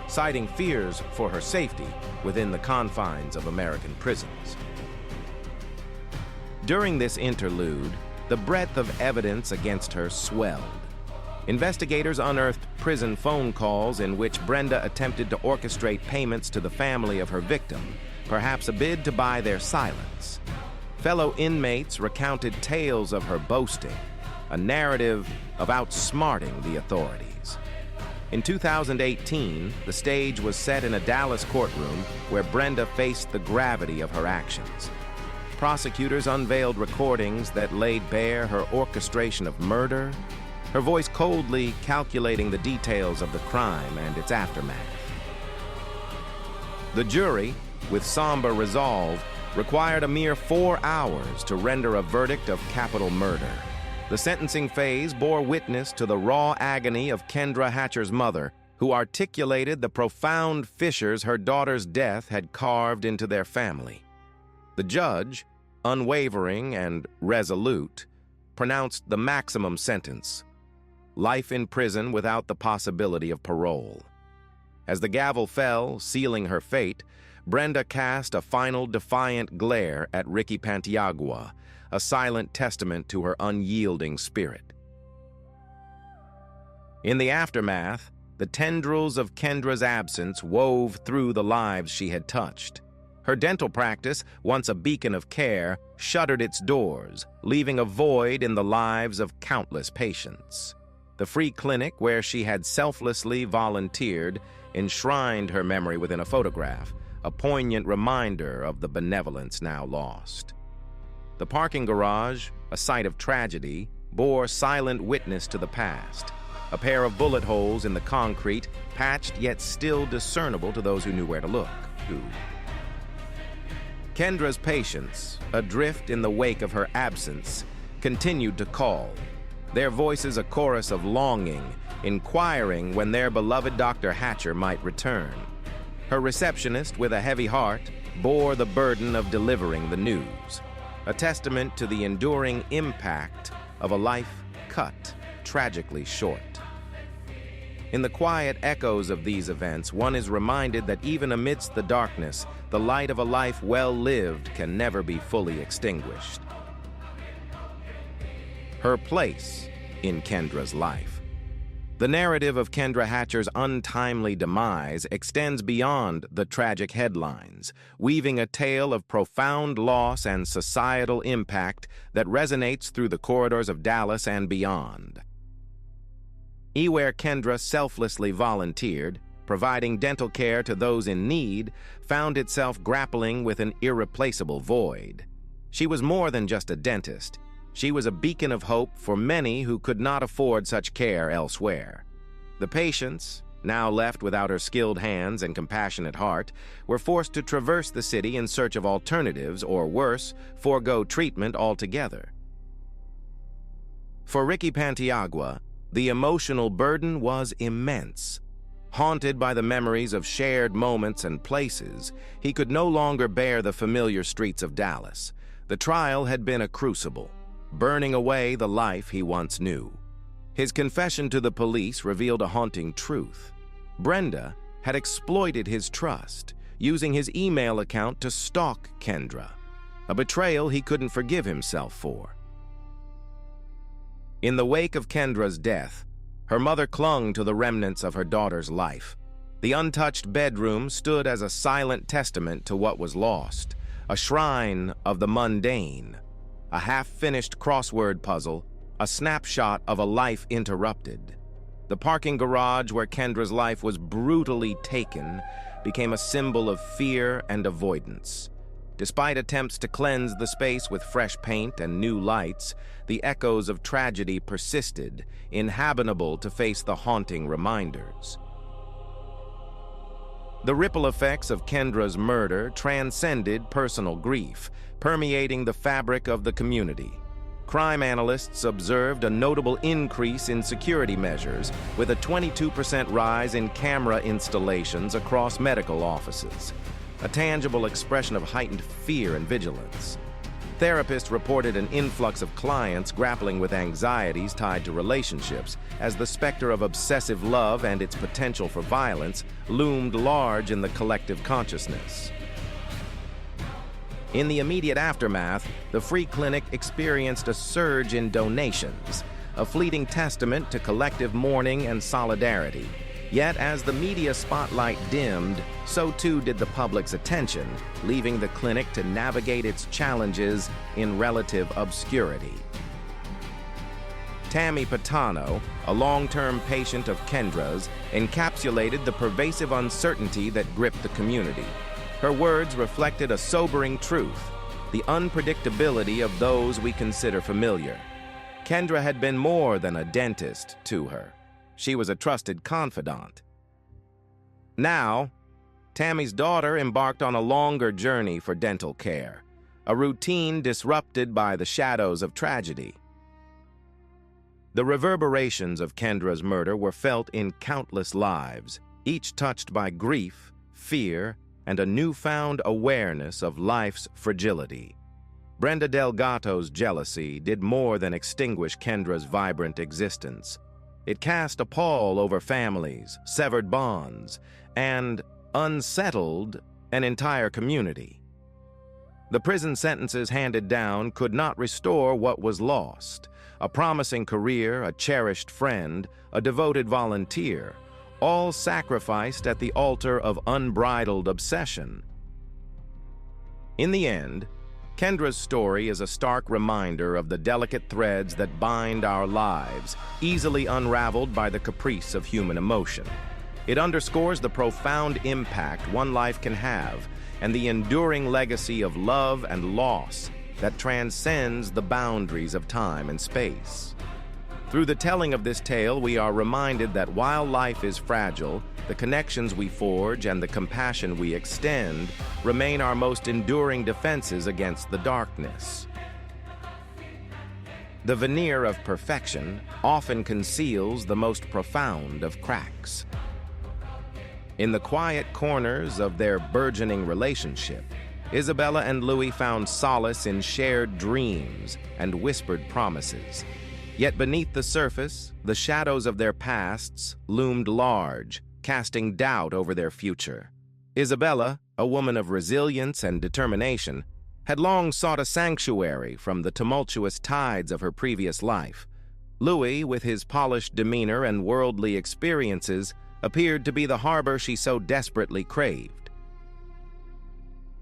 citing fears for her safety within the confines of American prisons. During this interlude, the breadth of evidence against her swelled. Investigators unearthed prison phone calls in which Brenda attempted to orchestrate payments to the family of her victim, perhaps a bid to buy their silence. Fellow inmates recounted tales of her boasting, a narrative of outsmarting the authorities. In 2018, the stage was set in a Dallas courtroom where Brenda faced the gravity of her actions. Prosecutors unveiled recordings that laid bare her orchestration of murder, her voice coldly calculating the details of the crime and its aftermath. The jury, with somber resolve, required a mere 4 hours to render a verdict of capital murder. The sentencing phase bore witness to the raw agony of Kendra Hatcher's mother, who articulated the profound fissures her daughter's death had carved into their family. The judge, unwavering and resolute, pronounced the maximum sentence: life in prison without the possibility of parole. As the gavel fell, sealing her fate, Brenda cast a final defiant glare at Ricky Pantiagua, a silent testament to her unyielding spirit. In the aftermath, the tendrils of Kendra's absence wove through the lives she had touched. Her dental practice, once a beacon of care, shuttered its doors, leaving a void in the lives of countless patients. The free clinic where she had selflessly volunteered enshrined her memory within a photograph, a poignant reminder of the benevolence now lost. The parking garage, a site of tragedy, bore silent witness to the past, a pair of bullet holes in the concrete, patched yet still discernible to those who knew where to look. Kendra's patients, adrift in the wake of her absence, continued to call, their voices a chorus of longing, inquiring when their beloved Dr. Hatcher might return. Her receptionist, with a heavy heart, bore the burden of delivering the news, a testament to the enduring impact of a life cut tragically short. In the quiet echoes of these events, one is reminded that even amidst the darkness, the light of a life well lived can never be fully extinguished. Her place in Kendra's life. The narrative of Kendra Hatcher's untimely demise extends beyond the tragic headlines, weaving a tale of profound loss and societal impact that resonates through the corridors of Dallas and beyond. Where Kendra selflessly volunteered, providing dental care to those in need, found itself grappling with an irreplaceable void. She was more than just a dentist. She was a beacon of hope for many who could not afford such care elsewhere. The patients, now left without her skilled hands and compassionate heart, were forced to traverse the city in search of alternatives, or worse, forego treatment altogether. For Ricky Pantiagua, the emotional burden was immense. Haunted by the memories of shared moments and places, he could no longer bear the familiar streets of Dallas. The trial had been a crucible, burning away the life he once knew. His confession to the police revealed a haunting truth. Brenda had exploited his trust, using his email account to stalk Kendra, a betrayal he couldn't forgive himself for. In the wake of Kendra's death, her mother clung to the remnants of her daughter's life. The untouched bedroom stood as a silent testament to what was lost, a shrine of the mundane, a half-finished crossword puzzle, a snapshot of a life interrupted. The parking garage where Kendra's life was brutally taken became a symbol of fear and avoidance. Despite attempts to cleanse the space with fresh paint and new lights, the echoes of tragedy persisted, inhabitable to face the haunting reminders. The ripple effects of Kendra's murder transcended personal grief, permeating the fabric of the community. Crime analysts observed a notable increase in security measures, with a 22% rise in camera installations across medical offices, a tangible expression of heightened fear and vigilance. Therapists reported an influx of clients grappling with anxieties tied to relationships, as the specter of obsessive love and its potential for violence loomed large in the collective consciousness. In the immediate aftermath, the free clinic experienced a surge in donations, a fleeting testament to collective mourning and solidarity. Yet, as the media spotlight dimmed, so too did the public's attention, leaving the clinic to navigate its challenges in relative obscurity. Tammy Patano, a long-term patient of Kendra's, encapsulated the pervasive uncertainty that gripped the community. Her words reflected a sobering truth: the unpredictability of those we consider familiar. Kendra had been more than a dentist to her. She was a trusted confidant. Now, Tammy's daughter embarked on a longer journey for dental care, a routine disrupted by the shadows of tragedy. The reverberations of Kendra's murder were felt in countless lives, each touched by grief, fear, and a newfound awareness of life's fragility. Brenda Delgato's jealousy did more than extinguish Kendra's vibrant existence. It cast a pall over families, severed bonds, and unsettled an entire community. The prison sentences handed down could not restore what was lost: a promising career, a cherished friend, a devoted volunteer, all sacrificed at the altar of unbridled obsession. In the end, Kendra's story is a stark reminder of the delicate threads that bind our lives, easily unraveled by the caprice of human emotion. It underscores the profound impact one life can have and the enduring legacy of love and loss that transcends the boundaries of time and space. Through the telling of this tale, we are reminded that while life is fragile, the connections we forge and the compassion we extend remain our most enduring defenses against the darkness. The veneer of perfection often conceals the most profound of cracks. In the quiet corners of their burgeoning relationship, Isabella and Louis found solace in shared dreams and whispered promises. Yet beneath the surface, the shadows of their pasts loomed large, casting doubt over their future. Isabella, a woman of resilience and determination, had long sought a sanctuary from the tumultuous tides of her previous life. Louis, with his polished demeanor and worldly experiences, appeared to be the harbor she so desperately craved.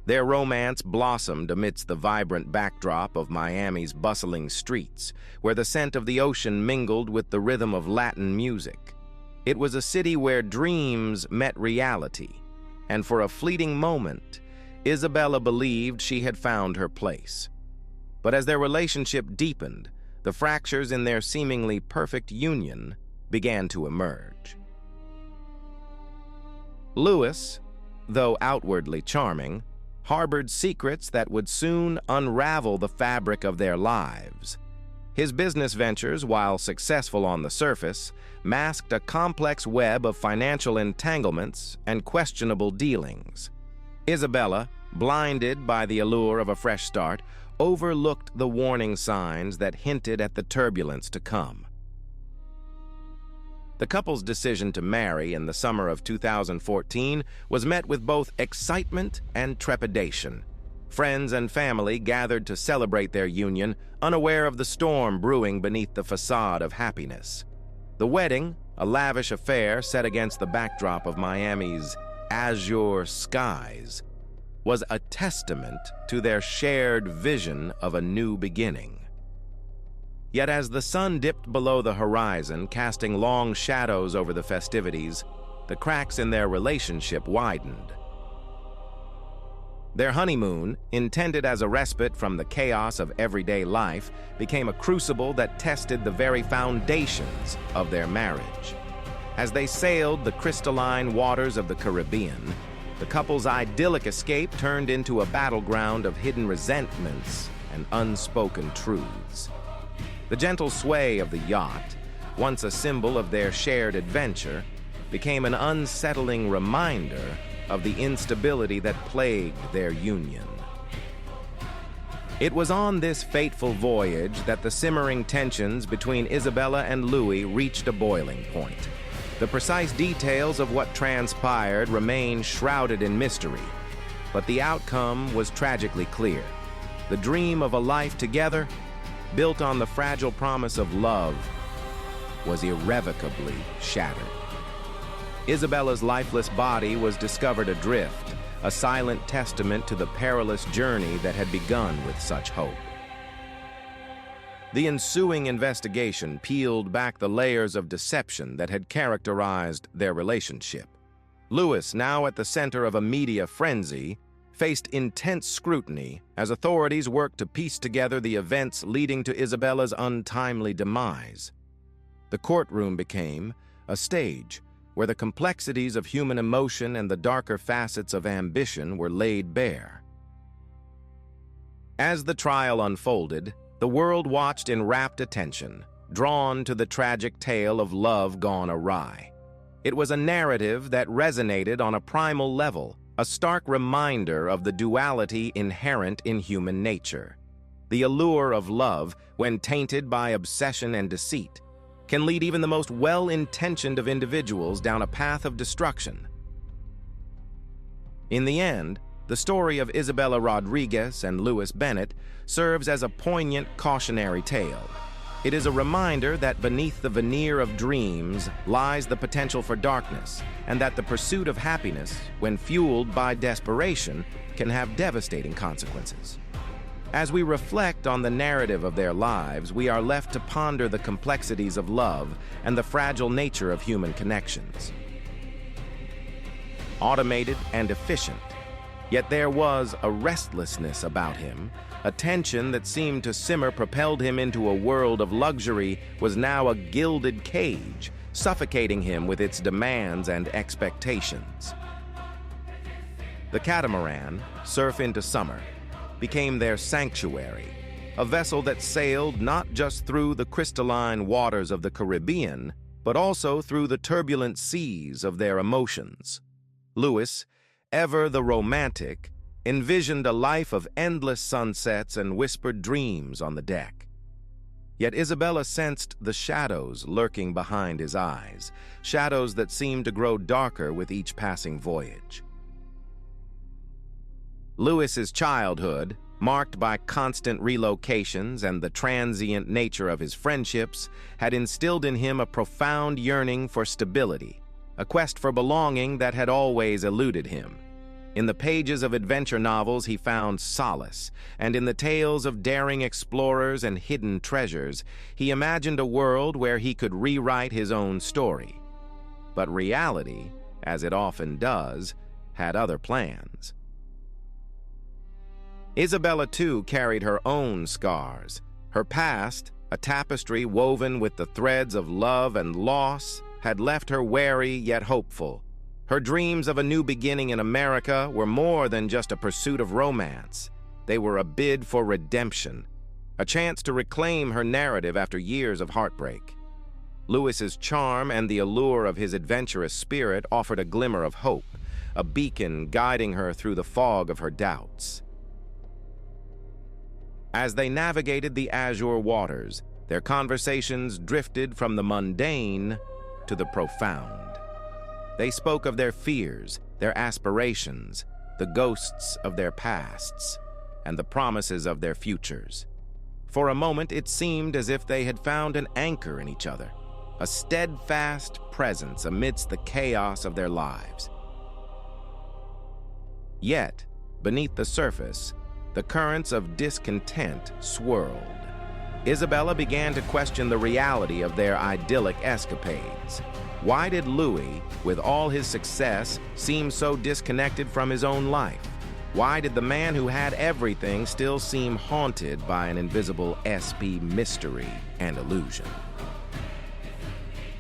Their romance blossomed amidst the vibrant backdrop of Miami's bustling streets, where the scent of the ocean mingled with the rhythm of Latin music. It was a city where dreams met reality, and for a fleeting moment, Isabella believed she had found her place. But as their relationship deepened, the fractures in their seemingly perfect union began to emerge. Louis, though outwardly charming, harbored secrets that would soon unravel the fabric of their lives. His business ventures, while successful on the surface, masked a complex web of financial entanglements and questionable dealings. Isabella, blinded by the allure of a fresh start, overlooked the warning signs that hinted at the turbulence to come. The couple's decision to marry in the summer of 2014 was met with both excitement and trepidation. Friends and family gathered to celebrate their union, unaware of the storm brewing beneath the facade of happiness. The wedding, a lavish affair set against the backdrop of Miami's azure skies, was a testament to their shared vision of a new beginning. Yet as the sun dipped below the horizon, casting long shadows over the festivities, the cracks in their relationship widened. Their honeymoon, intended as a respite from the chaos of everyday life, became a crucible that tested the very foundations of their marriage. As they sailed the crystalline waters of the Caribbean, the couple's idyllic escape turned into a battleground of hidden resentments and unspoken truths. The gentle sway of the yacht, once a symbol of their shared adventure, became an unsettling reminder of the instability that plagued their union. It was on this fateful voyage that the simmering tensions between Isabella and Louis reached a boiling point. The precise details of what transpired remain shrouded in mystery, but the outcome was tragically clear. The dream of a life together, built on the fragile promise of love, was irrevocably shattered. Isabella's lifeless body was discovered adrift, a silent testament to the perilous journey that had begun with such hope. The ensuing investigation peeled back the layers of deception that had characterized their relationship. Lewis, now at the center of a media frenzy, faced intense scrutiny as authorities worked to piece together the events leading to Isabella's untimely demise. The courtroom became a stage where the complexities of human emotion and the darker facets of ambition were laid bare. As the trial unfolded, the world watched in rapt attention, drawn to the tragic tale of love gone awry. It was a narrative that resonated on a primal level, a stark reminder of the duality inherent in human nature. The allure of love, when tainted by obsession and deceit, can lead even the most well-intentioned of individuals down a path of destruction. In the end, the story of Isabella Rodriguez and Louis Bennett serves as a poignant cautionary tale. It is a reminder that beneath the veneer of dreams lies the potential for darkness, and that the pursuit of happiness, when fueled by desperation, can have devastating consequences. As we reflect on the narrative of their lives, we are left to ponder the complexities of love and the fragile nature of human connections. Automated and efficient, yet there was a restlessness about him. A tension that seemed to simmer propelled him into a world of luxury was now a gilded cage, suffocating him with its demands and expectations. The catamaran, Surf into Summer, became their sanctuary, a vessel that sailed not just through the crystalline waters of the Caribbean, but also through the turbulent seas of their emotions. Lewis, ever the romantic, envisioned a life of endless sunsets and whispered dreams on the deck. Yet Isabella sensed the shadows lurking behind his eyes, shadows that seemed to grow darker with each passing voyage. Lewis's childhood, marked by constant relocations and the transient nature of his friendships, had instilled in him a profound yearning for stability, a quest for belonging that had always eluded him. In the pages of adventure novels he found solace, and in the tales of daring explorers and hidden treasures, he imagined a world where he could rewrite his own story. But reality, as it often does, had other plans. Isabella, too, carried her own scars. Her past, a tapestry woven with the threads of love and loss, had left her wary yet hopeful. Her dreams of a new beginning in America were more than just a pursuit of romance. They were a bid for redemption, a chance to reclaim her narrative after years of heartbreak. Lewis's charm and the allure of his adventurous spirit offered a glimmer of hope, a beacon guiding her through the fog of her doubts. As they navigated the azure waters, their conversations drifted from the mundane to the profound. They spoke of their fears, their aspirations, the ghosts of their pasts, and the promises of their futures. For a moment, it seemed as if they had found an anchor in each other, a steadfast presence amidst the chaos of their lives. Yet, beneath the surface, the currents of discontent swirled. Isabella began to question the reality of their idyllic escapades. Why did Louis, with all his success, seem so disconnected from his own life? Why did the man who had everything still seem haunted by an invisible SP mystery and illusion?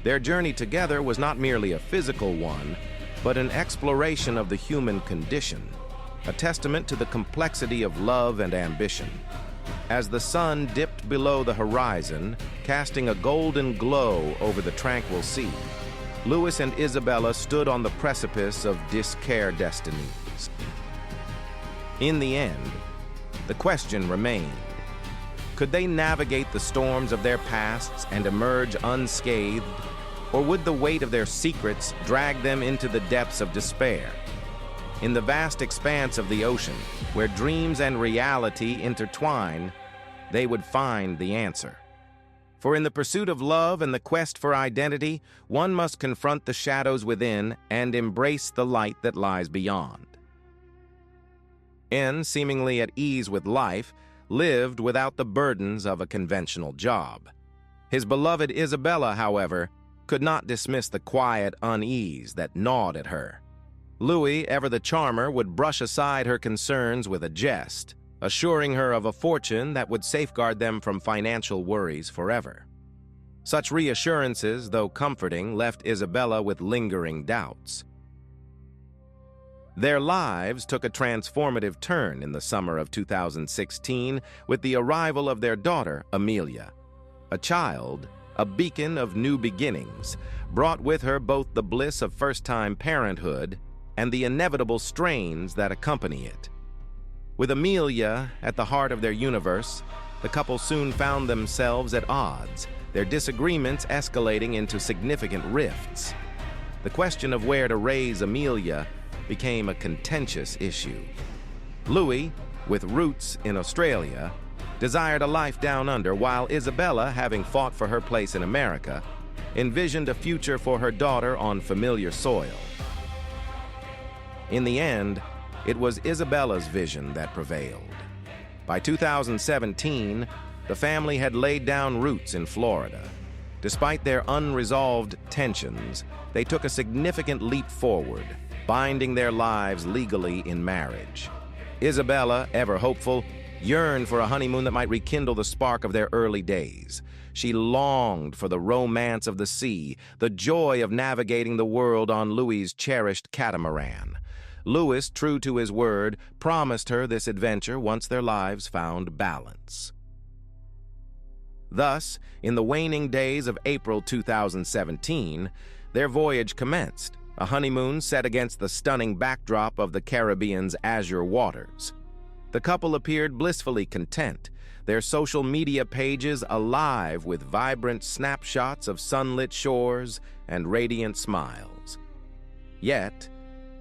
Their journey together was not merely a physical one, but an exploration of the human condition, a testament to the complexity of love and ambition. As the sun dipped below the horizon, casting a golden glow over the tranquil sea, Louis and Isabella stood on the precipice of discare destinies. In the end, the question remained: could they navigate the storms of their pasts and emerge unscathed, or would the weight of their secrets drag them into the depths of despair? In the vast expanse of the ocean, where dreams and reality intertwine, they would find the answer. For in the pursuit of love and the quest for identity, one must confront the shadows within and embrace the light that lies beyond. N, seemingly at ease with life, lived without the burdens of a conventional job. His beloved Isabella, however, could not dismiss the quiet unease that gnawed at her. Louis, ever the charmer, would brush aside her concerns with a jest, assuring her of a fortune that would safeguard them from financial worries forever. Such reassurances, though comforting, left Isabella with lingering doubts. Their lives took a transformative turn in the summer of 2016 with the arrival of their daughter, Amelia. A child, a beacon of new beginnings, brought with her both the bliss of first-time parenthood and the inevitable strains that accompany it. With Amelia at the heart of their universe, the couple soon found themselves at odds, their disagreements escalating into significant rifts. The question of where to raise Amelia became a contentious issue. Louis, with roots in Australia, desired a life down under, while Isabella, having fought for her place in America, envisioned a future for her daughter on familiar soil. In the end, it was Isabella's vision that prevailed. By 2017, the family had laid down roots in Florida. Despite their unresolved tensions, they took a significant leap forward, binding their lives legally in marriage. Isabella, ever hopeful, yearned for a honeymoon that might rekindle the spark of their early days. She longed for the romance of the sea, the joy of navigating the world on Louis's cherished catamaran. Louis, true to his word, promised her this adventure once their lives found balance. Thus, in the waning days of April 2017, their voyage commenced, a honeymoon set against the stunning backdrop of the Caribbean's azure waters. The couple appeared blissfully content, their social media pages alive with vibrant snapshots of sunlit shores and radiant smiles. Yet,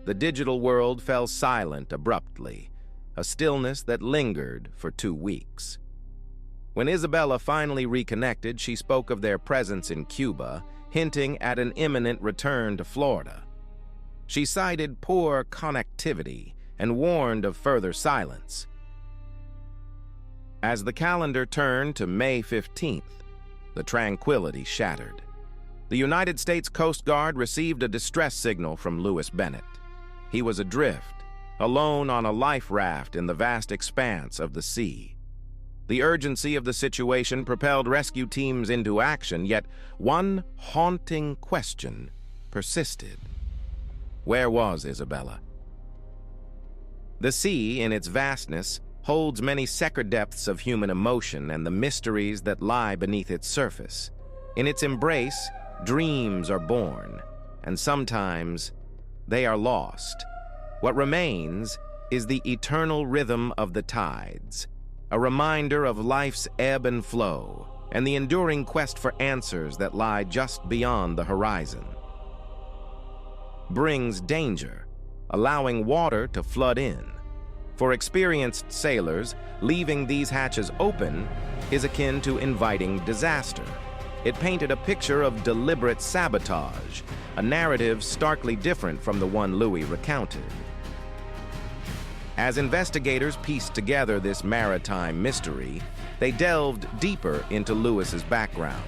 the digital world fell silent abruptly, a stillness that lingered for 2 weeks. When Isabella finally reconnected, she spoke of their presence in Cuba, hinting at an imminent return to Florida. She cited poor connectivity and warned of further silence. As the calendar turned to May 15th, the tranquility shattered. The United States Coast Guard received a distress signal from Louis Bennett. He was adrift, alone on a life raft in the vast expanse of the sea. The urgency of the situation propelled rescue teams into action, yet one haunting question persisted. Where was Isabella? The sea, in its vastness, holds many secret depths of human emotion and the mysteries that lie beneath its surface. In its embrace, dreams are born, and sometimes they are lost. What remains is the eternal rhythm of the tides, a reminder of life's ebb and flow, and the enduring quest for answers that lie just beyond the horizon. Brings danger, allowing water to flood in. For experienced sailors, leaving these hatches open is akin to inviting disaster. It painted a picture of deliberate sabotage, a narrative starkly different from the one Louis recounted. As investigators pieced together this maritime mystery, they delved deeper into Louis's background.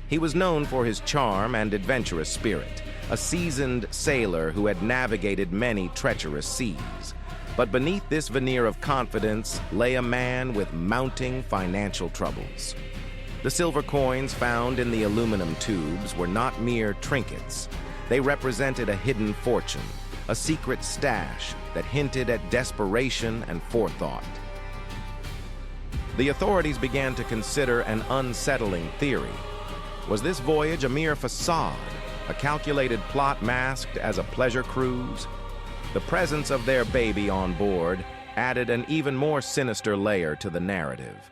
He was known for his charm and adventurous spirit, a seasoned sailor who had navigated many treacherous seas. But beneath this veneer of confidence lay a man with mounting financial troubles. The silver coins found in the aluminum tubes were not mere trinkets. They represented a hidden fortune, a secret stash that hinted at desperation and forethought. The authorities began to consider an unsettling theory. Was this voyage a mere facade, a calculated plot masked as a pleasure cruise? The presence of their baby on board added an even more sinister layer to the narrative.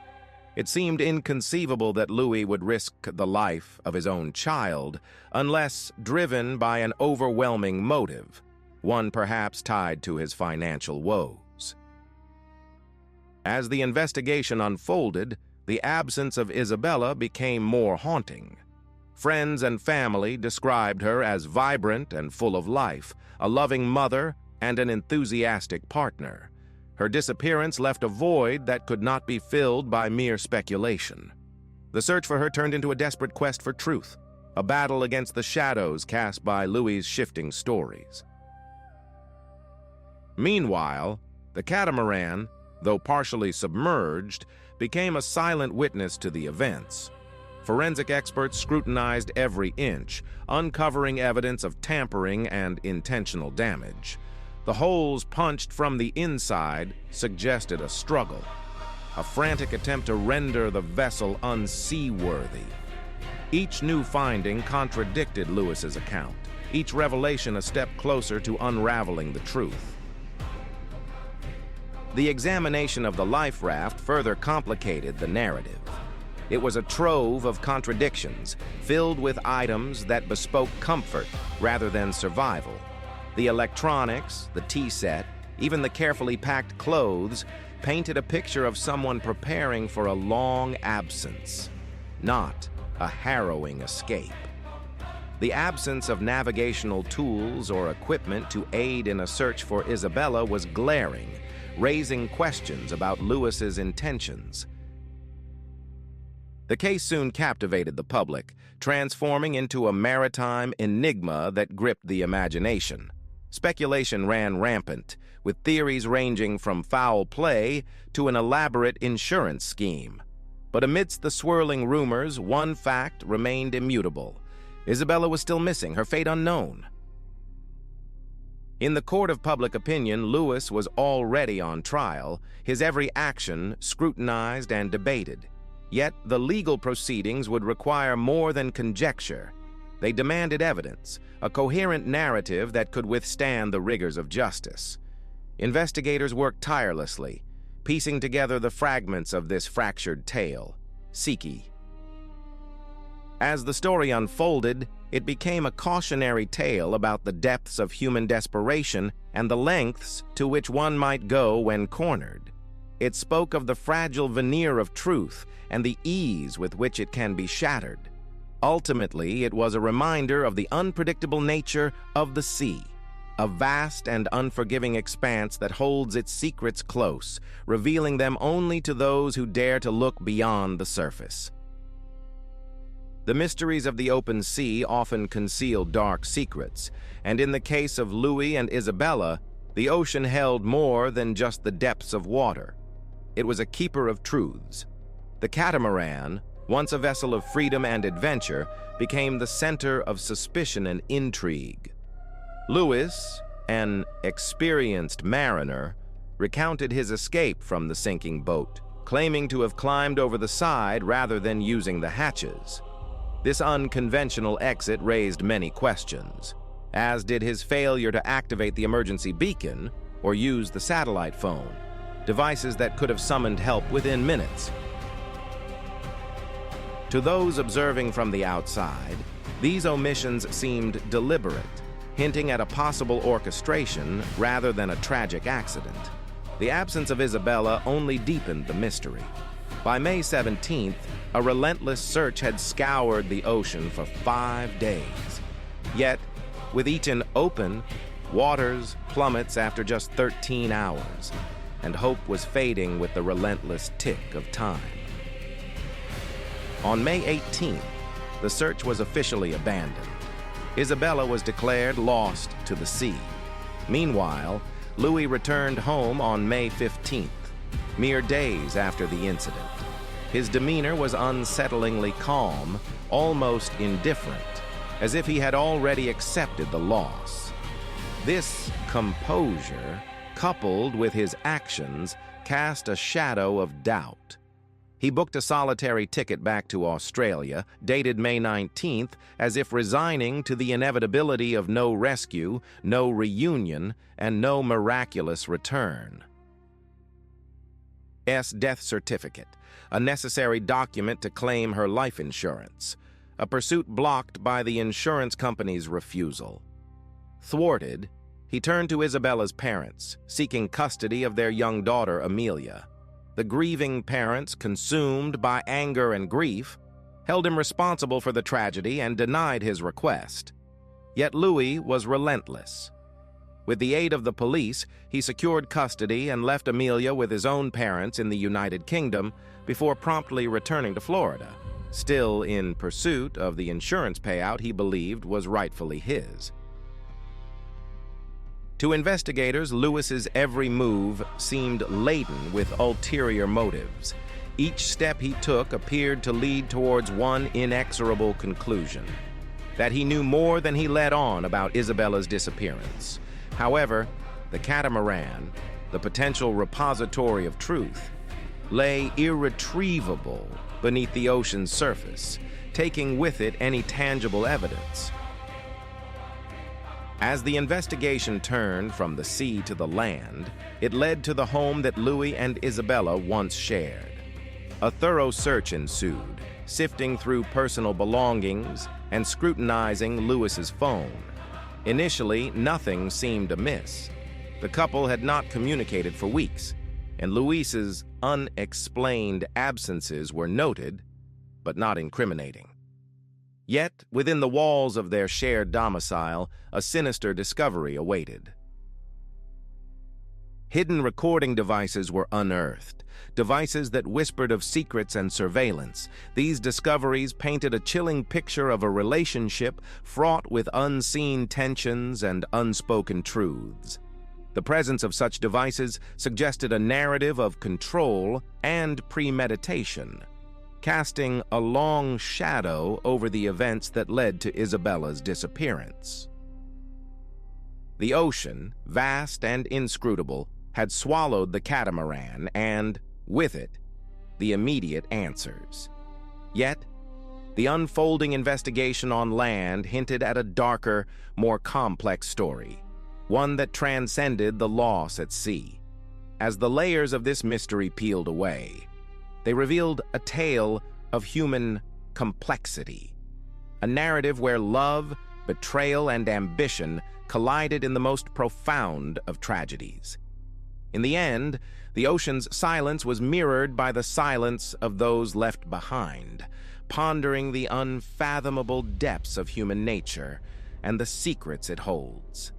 It seemed inconceivable that Louis would risk the life of his own child unless driven by an overwhelming motive, one perhaps tied to his financial woes. As the investigation unfolded, the absence of Isabella became more haunting. Friends and family described her as vibrant and full of life, a loving mother and an enthusiastic partner. Her disappearance left a void that could not be filled by mere speculation. The search for her turned into a desperate quest for truth, a battle against the shadows cast by Louis's shifting stories. Meanwhile, the catamaran, though partially submerged, became a silent witness to the events. Forensic experts scrutinized every inch, uncovering evidence of tampering and intentional damage. The holes punched from the inside suggested a struggle, a frantic attempt to render the vessel unseaworthy. Each new finding contradicted Louis's account, each revelation a step closer to unraveling the truth. The examination of the life raft further complicated the narrative. It was a trove of contradictions, filled with items that bespoke comfort rather than survival. The electronics, the tea set, even the carefully packed clothes painted a picture of someone preparing for a long absence, not a harrowing escape. The absence of navigational tools or equipment to aid in a search for Isabella was glaring, raising questions about Louis's intentions. The case soon captivated the public, transforming into a maritime enigma that gripped the imagination. Speculation ran rampant, with theories ranging from foul play to an elaborate insurance scheme. But amidst the swirling rumors, one fact remained immutable. Isabella was still missing, her fate unknown. In the court of public opinion, Louis was already on trial, his every action scrutinized and debated. Yet the legal proceedings would require more than conjecture. They demanded evidence, a coherent narrative that could withstand the rigors of justice. Investigators worked tirelessly, piecing together the fragments of this fractured tale. Siki. As the story unfolded, it became a cautionary tale about the depths of human desperation and the lengths to which one might go when cornered. It spoke of the fragile veneer of truth and the ease with which it can be shattered. Ultimately, it was a reminder of the unpredictable nature of the sea, a vast and unforgiving expanse that holds its secrets close, revealing them only to those who dare to look beyond the surface. The mysteries of the open sea often conceal dark secrets, and in the case of Louis and Isabella, the ocean held more than just the depths of water. It was a keeper of truths. The catamaran, once a vessel of freedom and adventure, became the center of suspicion and intrigue. Louis, an experienced mariner, recounted his escape from the sinking boat, claiming to have climbed over the side rather than using the hatches. This unconventional exit raised many questions, as did his failure to activate the emergency beacon or use the satellite phone, devices that could have summoned help within minutes. To those observing from the outside, these omissions seemed deliberate, hinting at a possible orchestration rather than a tragic accident. The absence of Isabella only deepened the mystery. By May 17th, a relentless search had scoured the ocean for 5 days. Yet, with Eaton open, waters plummets after just 13 hours, and hope was fading with the relentless tick of time. On May 18th, the search was officially abandoned. Isabella was declared lost to the sea. Meanwhile, Louis returned home on May 15th, mere days after the incident. His demeanor was unsettlingly calm, almost indifferent, as if he had already accepted the loss. This composure, coupled with his actions, cast a shadow of doubt. He booked a solitary ticket back to Australia, dated May 19th, as if resigning to the inevitability of no rescue, no reunion, and no miraculous return. Death certificate, a necessary document to claim her life insurance, a pursuit blocked by the insurance company's refusal. Thwarted, he turned to Isabella's parents, seeking custody of their young daughter, Amelia. The grieving parents, consumed by anger and grief, held him responsible for the tragedy and denied his request. Yet Louis was relentless. With the aid of the police, he secured custody and left Amelia with his own parents in the United Kingdom before promptly returning to Florida, still in pursuit of the insurance payout he believed was rightfully his. To investigators, Lewis's every move seemed laden with ulterior motives. Each step he took appeared to lead towards one inexorable conclusion: that he knew more than he let on about Isabella's disappearance. However, the catamaran, the potential repository of truth, lay irretrievable beneath the ocean's surface, taking with it any tangible evidence. As the investigation turned from the sea to the land, it led to the home that Louis and Isabella once shared. A thorough search ensued, sifting through personal belongings and scrutinizing Lewis's phone. Initially, nothing seemed amiss. The couple had not communicated for weeks, and Luis's unexplained absences were noted, but not incriminating. Yet, within the walls of their shared domicile, a sinister discovery awaited. Hidden recording devices were unearthed, devices that whispered of secrets and surveillance. These discoveries painted a chilling picture of a relationship fraught with unseen tensions and unspoken truths. The presence of such devices suggested a narrative of control and premeditation, casting a long shadow over the events that led to Isabella's disappearance. The ocean, vast and inscrutable, had swallowed the catamaran and, with it, the immediate answers. Yet, the unfolding investigation on land hinted at a darker, more complex story, one that transcended the loss at sea. As the layers of this mystery peeled away, they revealed a tale of human complexity, a narrative where love, betrayal, and ambition collided in the most profound of tragedies. In the end, the ocean's silence was mirrored by the silence of those left behind, pondering the unfathomable depths of human nature and the secrets it holds.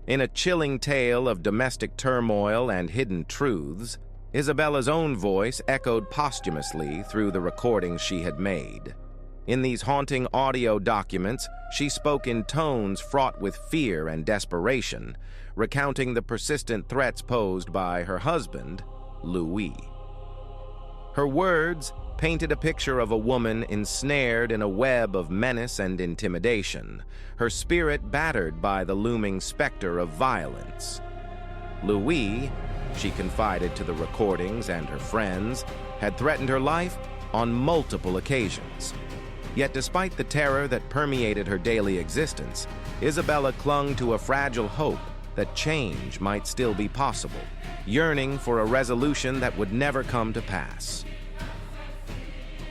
In a chilling tale of domestic turmoil and hidden truths, Isabella's own voice echoed posthumously through the recordings she had made. In these haunting audio documents, she spoke in tones fraught with fear and desperation, recounting the persistent threats posed by her husband, Louis. Her words painted a picture of a woman ensnared in a web of menace and intimidation, her spirit battered by the looming specter of violence. Louis, she confided to the recordings and her friends, had threatened her life on multiple occasions. Yet despite the terror that permeated her daily existence, Isabella clung to a fragile hope that change might still be possible, yearning for a resolution that would never come to pass.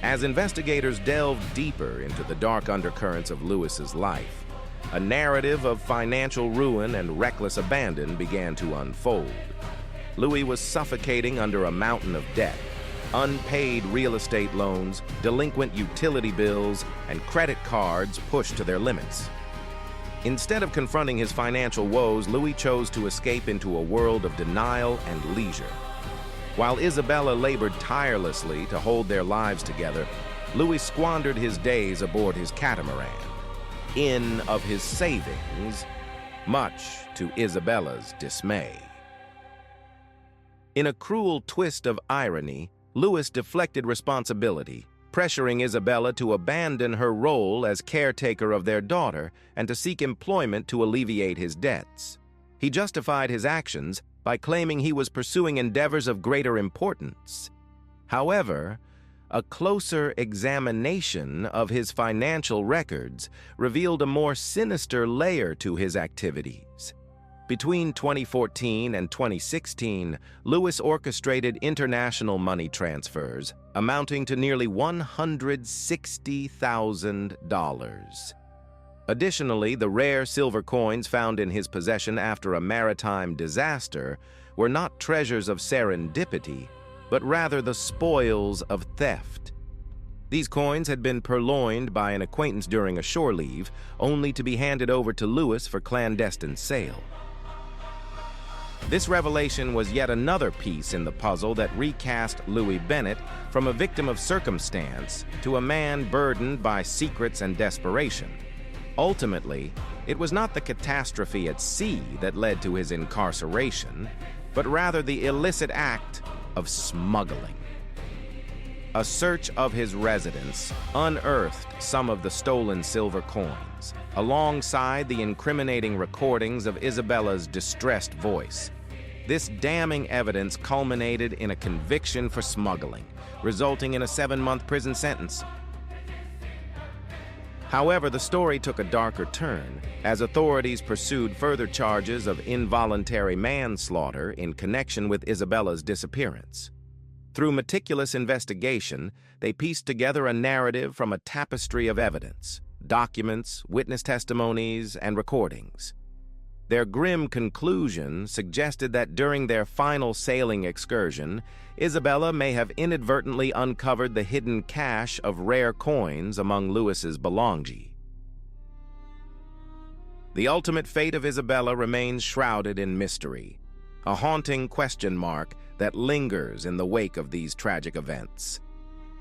As investigators delved deeper into the dark undercurrents of Lewis's life, a narrative of financial ruin and reckless abandon began to unfold. Louis was suffocating under a mountain of debt, unpaid real estate loans, delinquent utility bills, and credit cards pushed to their limits. Instead of confronting his financial woes, Louis chose to escape into a world of denial and leisure. While Isabella labored tirelessly to hold their lives together, Louis squandered his days aboard his catamaran, in of his savings, much to Isabella's dismay. In a cruel twist of irony, Louis deflected responsibility, pressuring Isabella to abandon her role as caretaker of their daughter and to seek employment to alleviate his debts. He justified his actions by claiming he was pursuing endeavors of greater importance. However, a closer examination of his financial records revealed a more sinister layer to his activities. Between 2014 and 2016, Louis orchestrated international money transfers amounting to nearly $160,000. Additionally, the rare silver coins found in his possession after a maritime disaster were not treasures of serendipity, but rather the spoils of theft. These coins had been purloined by an acquaintance during a shore leave, only to be handed over to Lewis for clandestine sale. This revelation was yet another piece in the puzzle that recast Louis Bennett from a victim of circumstance to a man burdened by secrets and desperation. Ultimately, it was not the catastrophe at sea that led to his incarceration, but rather the illicit act of smuggling. A search of his residence unearthed some of the stolen silver coins, alongside the incriminating recordings of Isabella's distressed voice. This damning evidence culminated in a conviction for smuggling, resulting in a 7-month prison sentence. However, the story took a darker turn as authorities pursued further charges of involuntary manslaughter in connection with Isabella's disappearance. Through meticulous investigation, they pieced together a narrative from a tapestry of evidence, documents, witness testimonies, and recordings. Their grim conclusion suggested that during their final sailing excursion, Isabella may have inadvertently uncovered the hidden cache of rare coins among Lewis's belongings. The ultimate fate of Isabella remains shrouded in mystery, a haunting question mark that lingers in the wake of these tragic events.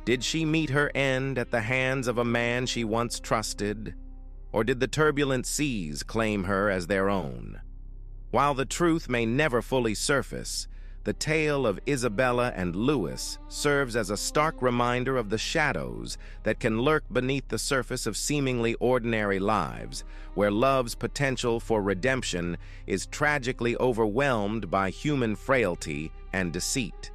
Did she meet her end at the hands of a man she once trusted, or did the turbulent seas claim her as their own? While the truth may never fully surface, the tale of Isabella and Lewis serves as a stark reminder of the shadows that can lurk beneath the surface of seemingly ordinary lives, where love's potential for redemption is tragically overwhelmed by human frailty and deceit.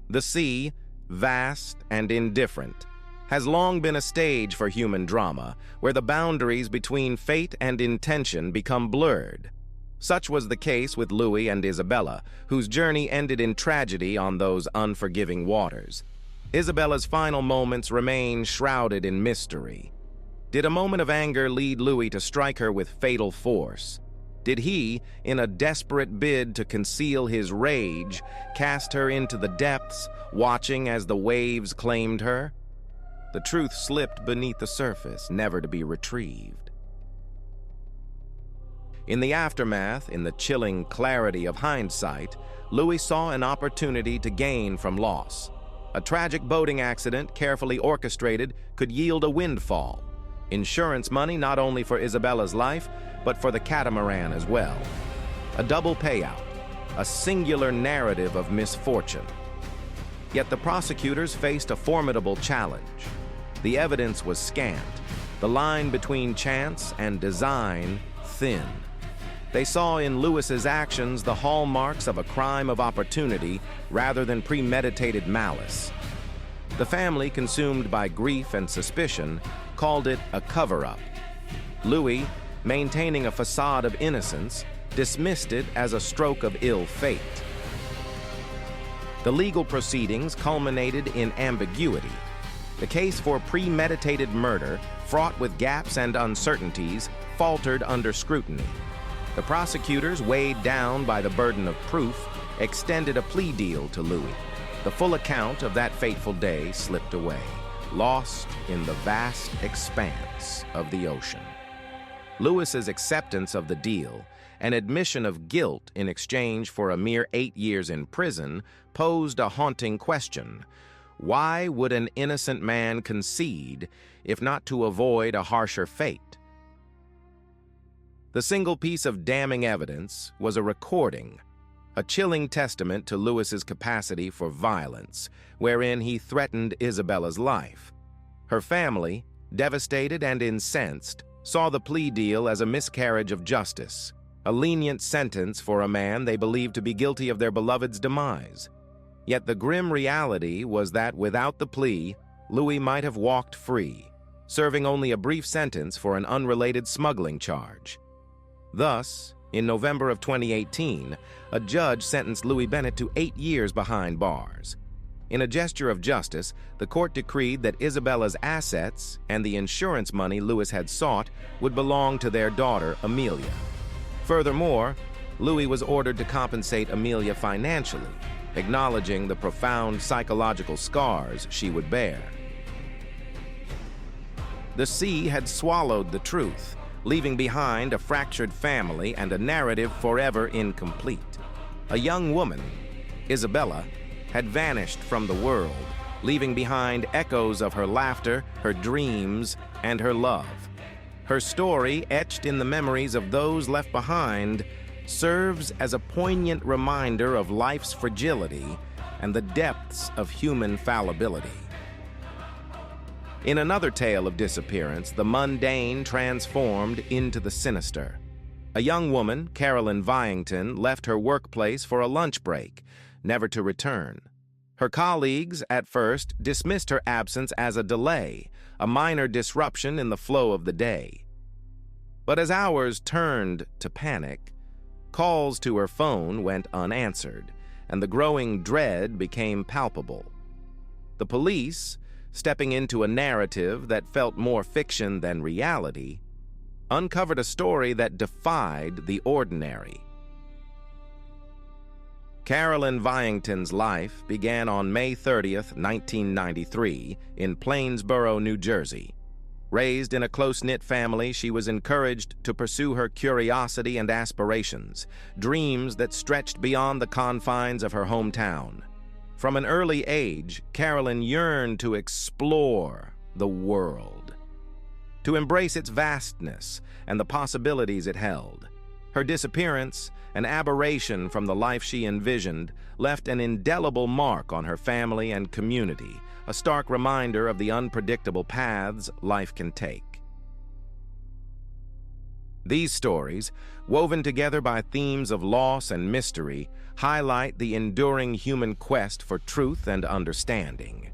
The sea, vast and indifferent, has long been a stage for human drama, where the boundaries between fate and intention become blurred. Such was the case with Louis and Isabella, whose journey ended in tragedy on those unforgiving waters. Isabella's final moments remain shrouded in mystery. Did a moment of anger lead Louis to strike her with fatal force? Did he, in a desperate bid to conceal his rage, cast her into the depths, watching as the waves claimed her? The truth slipped beneath the surface, never to be retrieved. In the aftermath, in the chilling clarity of hindsight, Louis saw an opportunity to gain from loss. A tragic boating accident, carefully orchestrated, could yield a windfall. Insurance money not only for Isabella's life, but for the catamaran as well. A double payout, a singular narrative of misfortune. Yet the prosecutors faced a formidable challenge. The evidence was scant, the line between chance and design thin. They saw in Lewis's actions the hallmarks of a crime of opportunity rather than premeditated malice. The family, consumed by grief and suspicion, called it a cover-up. Louis, maintaining a facade of innocence, dismissed it as a stroke of ill fate. The legal proceedings culminated in ambiguity. The case for premeditated murder, fraught with gaps and uncertainties, faltered under scrutiny. The prosecutors, weighed down by the burden of proof, extended a plea deal to Louis. The full account of that fateful day slipped away, lost in the vast expanse of the ocean. Lewis's acceptance of the deal, an admission of guilt in exchange for a mere 8 years in prison, posed a haunting question. Why would an innocent man concede, if not to avoid a harsher fate? The single piece of damning evidence was a recording, a chilling testament to Lewis's capacity for violence, wherein he threatened Isabella's life. Her family, devastated and incensed, saw the plea deal as a miscarriage of justice, a lenient sentence for a man they believed to be guilty of their beloved's demise. Yet the grim reality was that without the plea, Louis might have walked free, serving only a brief sentence for an unrelated smuggling charge. Thus, in November of 2018, a judge sentenced Louis Bennett to 8 years behind bars. In a gesture of justice, the court decreed that Isabella's assets and the insurance money Lewis had sought would belong to their daughter, Amelia. Furthermore, Louis was ordered to compensate Amelia financially, acknowledging the profound psychological scars she would bear. The sea had swallowed the truth, leaving behind a fractured family and a narrative forever incomplete. A young woman, Isabella, had vanished from the world, leaving behind echoes of her laughter, her dreams, and her love. Her story, etched in the memories of those left behind, serves as a poignant reminder of life's fragility and the depths of human fallibility. In another tale of disappearance, the mundane transformed into the sinister. A young woman, Carolyn Vyington, left her workplace for a lunch break, never to return. Her colleagues, at first, dismissed her absence as a delay, a minor disruption in the flow of the day. But as hours turned to panic, calls to her phone went unanswered, and the growing dread became palpable. The police, stepping into a narrative that felt more fiction than reality, uncovered a story that defied the ordinary. Carolyn Vyington's life began on May 30th, 1993, in Plainsboro, New Jersey. Raised in a close-knit family, she was encouraged to pursue her curiosity and aspirations, dreams that stretched beyond the confines of her hometown. From an early age, Carolyn yearned to explore the world, to embrace its vastness and the possibilities it held. Her disappearance, an aberration from the life she envisioned, left an indelible mark on her family and community, a stark reminder of the unpredictable paths life can take. These stories, woven together by themes of loss and mystery, highlight the enduring human quest for truth and understanding.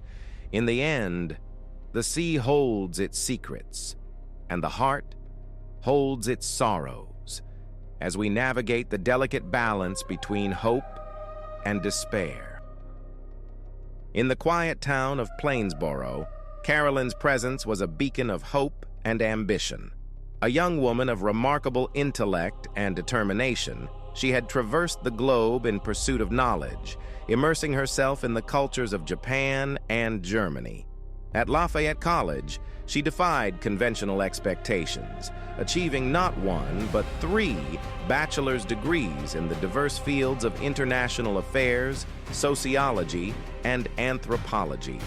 In the end, the sea holds its secrets, and the heart holds its sorrows, as we navigate the delicate balance between hope and despair. In the quiet town of Plainsboro, Carolyn's presence was a beacon of hope and ambition. A young woman of remarkable intellect and determination, she had traversed the globe in pursuit of knowledge, immersing herself in the cultures of Japan and Germany. At Lafayette College, she defied conventional expectations, achieving not one, but 3 bachelor's degrees in the diverse fields of international affairs, sociology, and anthropology.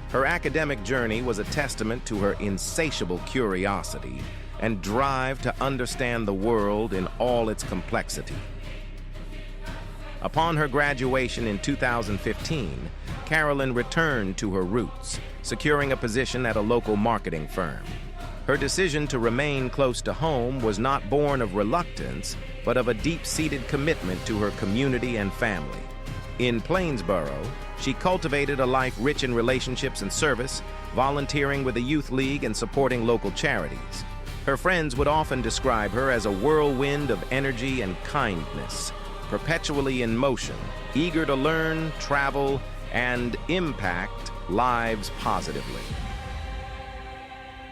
Her academic journey was a testament to her insatiable curiosity and drive to understand the world in all its complexity. Upon her graduation in 2015, Carolyn returned to her roots, securing a position at a local marketing firm. Her decision to remain close to home was not born of reluctance, but of a deep-seated commitment to her community and family. In Plainsboro, she cultivated a life rich in relationships and service, volunteering with a youth league and supporting local charities. Her friends would often describe her as a whirlwind of energy and kindness, perpetually in motion, eager to learn, travel, and impact lives positively.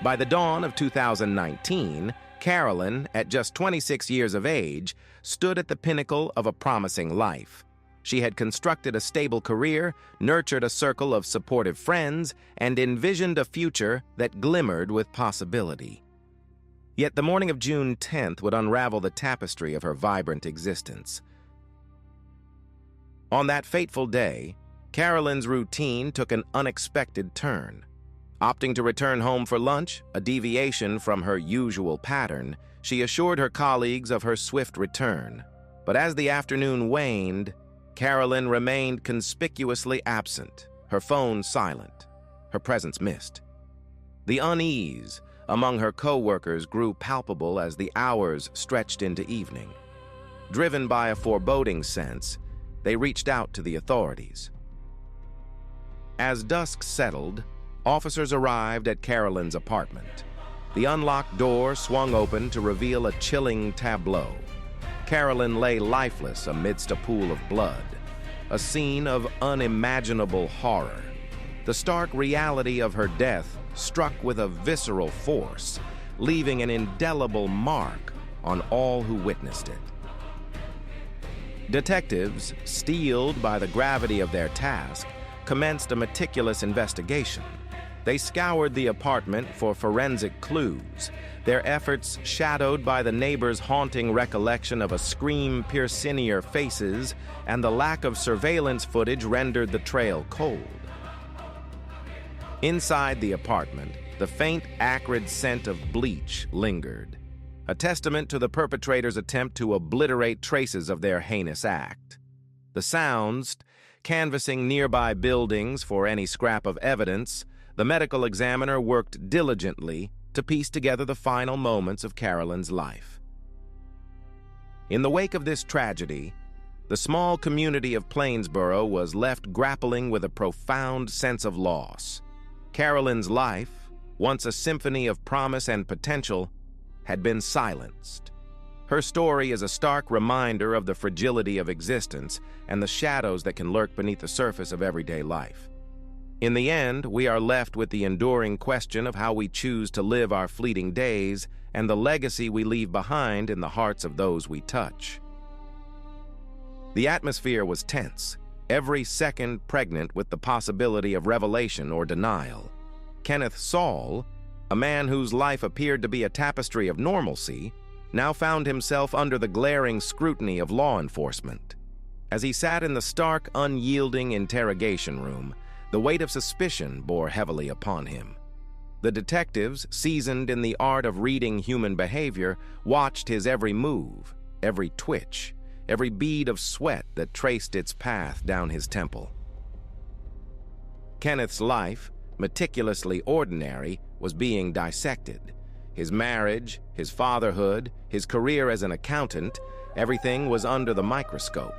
By the dawn of 2019, Carolyn, at just 26 years of age, stood at the pinnacle of a promising life. She had constructed a stable career, nurtured a circle of supportive friends, and envisioned a future that glimmered with possibility. Yet the morning of June 10th would unravel the tapestry of her vibrant existence. On that fateful day, Carolyn's routine took an unexpected turn. Opting to return home for lunch, a deviation from her usual pattern, she assured her colleagues of her swift return. But as the afternoon waned, Carolyn remained conspicuously absent, her phone silent, her presence missed. The unease among her co-workers grew palpable as the hours stretched into evening. Driven by a foreboding sense, they reached out to the authorities. As dusk settled, officers arrived at Carolyn's apartment. The unlocked door swung open to reveal a chilling tableau. Carolyn lay lifeless amidst a pool of blood, a scene of unimaginable horror. The stark reality of her death struck with a visceral force, leaving an indelible mark on all who witnessed it. Detectives, steeled by the gravity of their task, commenced a meticulous investigation. They scoured the apartment for forensic clues, their efforts shadowed by the neighbors' haunting recollection of a scream-piercinier faces, and the lack of surveillance footage rendered the trail cold. Inside the apartment, the faint, acrid scent of bleach lingered, a testament to the perpetrator's attempt to obliterate traces of their heinous act. The sounds, canvassing nearby buildings for any scrap of evidence, the medical examiner worked diligently to piece together the final moments of Carolyn's life. In the wake of this tragedy, the small community of Plainsboro was left grappling with a profound sense of loss. Carolyn's life, once a symphony of promise and potential, had been silenced. Her story is a stark reminder of the fragility of existence and the shadows that can lurk beneath the surface of everyday life. In the end, we are left with the enduring question of how we choose to live our fleeting days and the legacy we leave behind in the hearts of those we touch. The atmosphere was tense, every second pregnant with the possibility of revelation or denial. Kenneth Saul, a man whose life appeared to be a tapestry of normalcy, now found himself under the glaring scrutiny of law enforcement. As he sat in the stark, unyielding interrogation room, the weight of suspicion bore heavily upon him. The detectives, seasoned in the art of reading human behavior, watched his every move, every twitch, every bead of sweat that traced its path down his temple. Kenneth's life, meticulously ordinary, was being dissected. His marriage, his fatherhood, his career as an accountant, everything was under the microscope.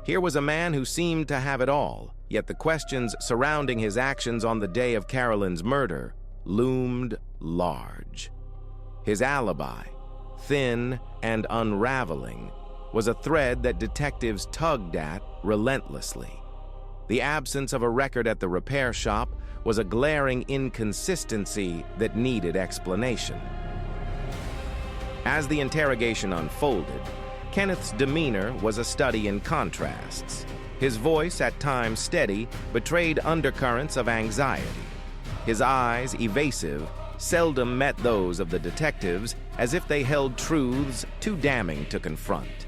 Here was a man who seemed to have it all, yet the questions surrounding his actions on the day of Carolyn's murder loomed large. His alibi, thin and unraveling, was a thread that detectives tugged at relentlessly. The absence of a record at the repair shop was a glaring inconsistency that needed explanation. As the interrogation unfolded, Kenneth's demeanor was a study in contrasts. His voice, at times steady, betrayed undercurrents of anxiety. His eyes, evasive, seldom met those of the detectives, as if they held truths too damning to confront.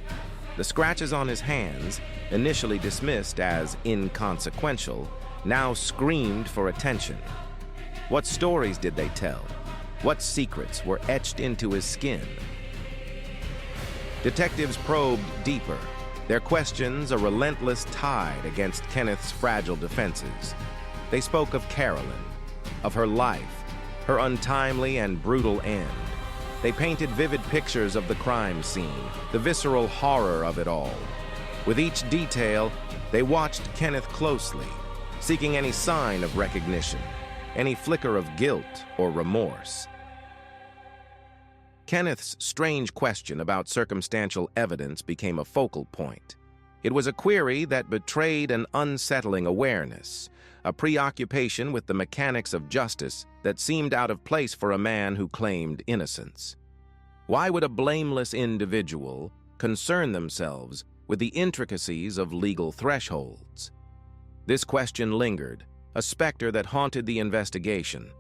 The scratches on his hands, initially dismissed as inconsequential, now screamed for attention. What stories did they tell? What secrets were etched into his skin? Detectives probed deeper, their questions a relentless tide against Kenneth's fragile defenses. They spoke of Carolyn, of her life, her untimely and brutal end. They painted vivid pictures of the crime scene, the visceral horror of it all. With each detail, they watched Kenneth closely, seeking any sign of recognition, any flicker of guilt or remorse. Kenneth's strange question about circumstantial evidence became a focal point. It was a query that betrayed an unsettling awareness, a preoccupation with the mechanics of justice that seemed out of place for a man who claimed innocence. Why would a blameless individual concern themselves with the intricacies of legal thresholds? This question lingered, a specter that haunted the investigation.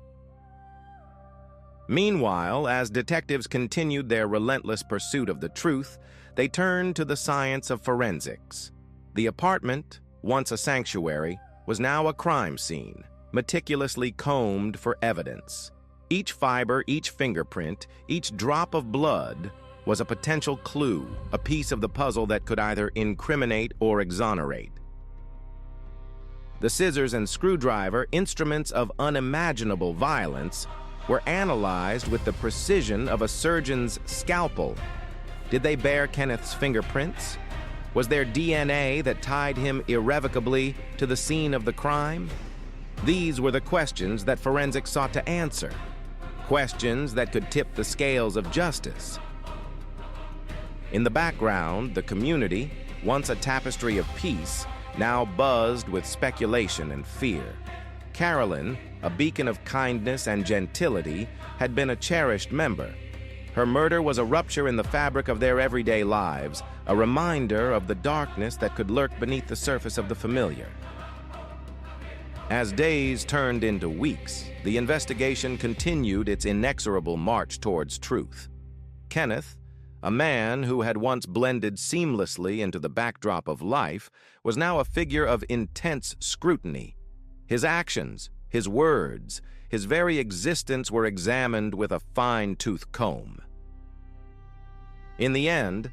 Meanwhile, as detectives continued their relentless pursuit of the truth, they turned to the science of forensics. The apartment, once a sanctuary, was now a crime scene, meticulously combed for evidence. Each fiber, each fingerprint, each drop of blood was a potential clue, a piece of the puzzle that could either incriminate or exonerate. The scissors and screwdriver, instruments of unimaginable violence, were analyzed with the precision of a surgeon's scalpel. Did they bear Kenneth's fingerprints? Was there DNA that tied him irrevocably to the scene of the crime? These were the questions that forensics sought to answer, questions that could tip the scales of justice. In the background, the community, once a tapestry of peace, now buzzed with speculation and fear. Carolyn, a beacon of kindness and gentility, had been a cherished member. Her murder was a rupture in the fabric of their everyday lives, a reminder of the darkness that could lurk beneath the surface of the familiar. As days turned into weeks, the investigation continued its inexorable march towards truth. Kenneth, a man who had once blended seamlessly into the backdrop of life, was now a figure of intense scrutiny. His actions, his words, his very existence were examined with a fine-tooth comb. In the end,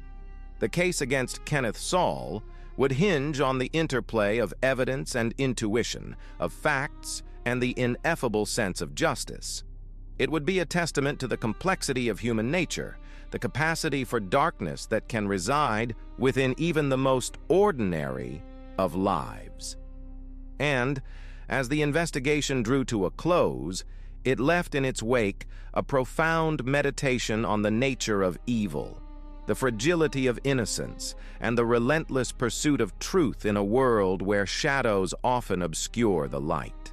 the case against Kenneth Saul would hinge on the interplay of evidence and intuition, of facts and the ineffable sense of justice. It would be a testament to the complexity of human nature, the capacity for darkness that can reside within even the most ordinary of lives. And, as the investigation drew to a close, it left in its wake a profound meditation on the nature of evil, the fragility of innocence, and the relentless pursuit of truth in a world where shadows often obscure the light.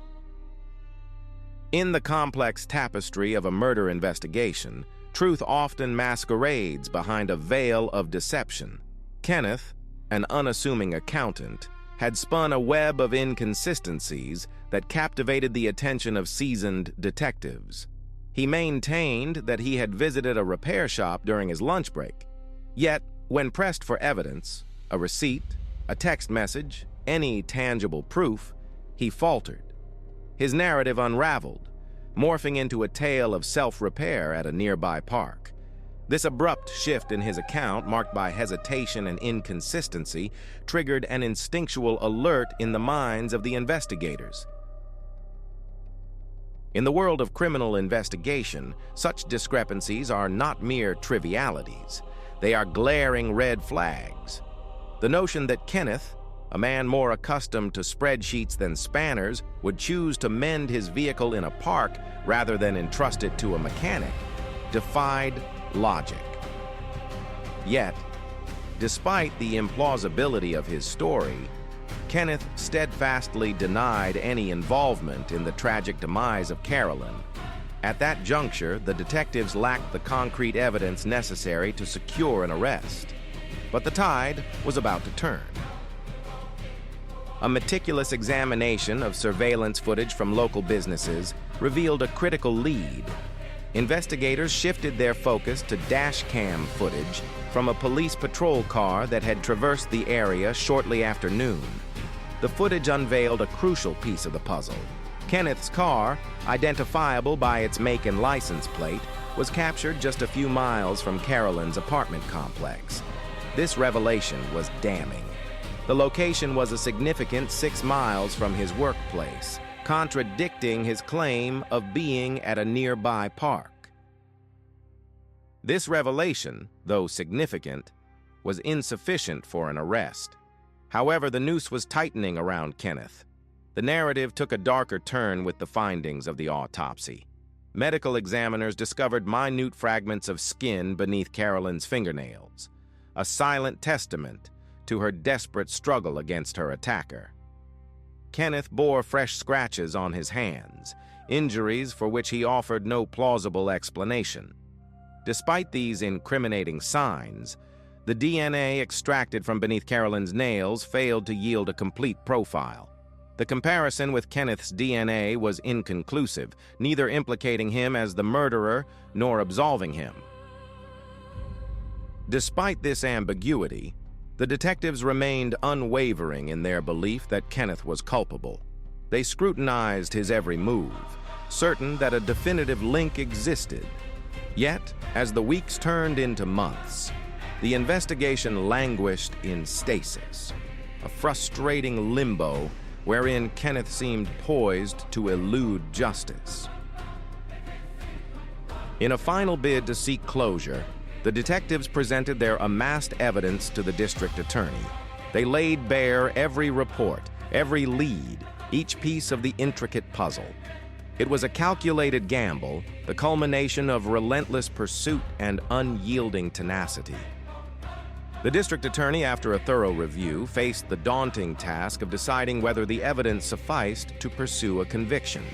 In the complex tapestry of a murder investigation, truth often masquerades behind a veil of deception. Kenneth, an unassuming accountant, had spun a web of inconsistencies that captivated the attention of seasoned detectives. He maintained that he had visited a repair shop during his lunch break. Yet, when pressed for evidence, a receipt, a text message, any tangible proof, he faltered. His narrative unraveled, morphing into a tale of self-repair at a nearby park. This abrupt shift in his account, marked by hesitation and inconsistency, triggered an instinctual alert in the minds of the investigators. In the world of criminal investigation, such discrepancies are not mere trivialities. They are glaring red flags. The notion that Kenneth, a man more accustomed to spreadsheets than spanners, would choose to mend his vehicle in a park rather than entrust it to a mechanic, defied logic. Yet, despite the implausibility of his story, Kenneth steadfastly denied any involvement in the tragic demise of Carolyn. At that juncture, the detectives lacked the concrete evidence necessary to secure an arrest. But the tide was about to turn. A meticulous examination of surveillance footage from local businesses revealed a critical lead. Investigators shifted their focus to dash cam footage from a police patrol car that had traversed the area shortly after noon. The footage unveiled a crucial piece of the puzzle. Kenneth's car, identifiable by its make and license plate, was captured just a few miles from Carolyn's apartment complex. This revelation was damning. The location was a significant 6 miles from his workplace, contradicting his claim of being at a nearby park. This revelation, though significant, was insufficient for an arrest. However, the noose was tightening around Kenneth. The narrative took a darker turn with the findings of the autopsy. Medical examiners discovered minute fragments of skin beneath Carolyn's fingernails, a silent testament to her desperate struggle against her attacker. Kenneth bore fresh scratches on his hands, injuries for which he offered no plausible explanation. Despite these incriminating signs, the DNA extracted from beneath Carolyn's nails failed to yield a complete profile. The comparison with Kenneth's DNA was inconclusive, neither implicating him as the murderer nor absolving him. Despite this ambiguity, the detectives remained unwavering in their belief that Kenneth was culpable. They scrutinized his every move, certain that a definitive link existed. Yet, as the weeks turned into months, the investigation languished in stasis, a frustrating limbo wherein Kenneth seemed poised to elude justice. In a final bid to seek closure, the detectives presented their amassed evidence to the district attorney. They laid bare every report, every lead, each piece of the intricate puzzle. It was a calculated gamble, the culmination of relentless pursuit and unyielding tenacity. The district attorney, after a thorough review, faced the daunting task of deciding whether the evidence sufficed to pursue a conviction.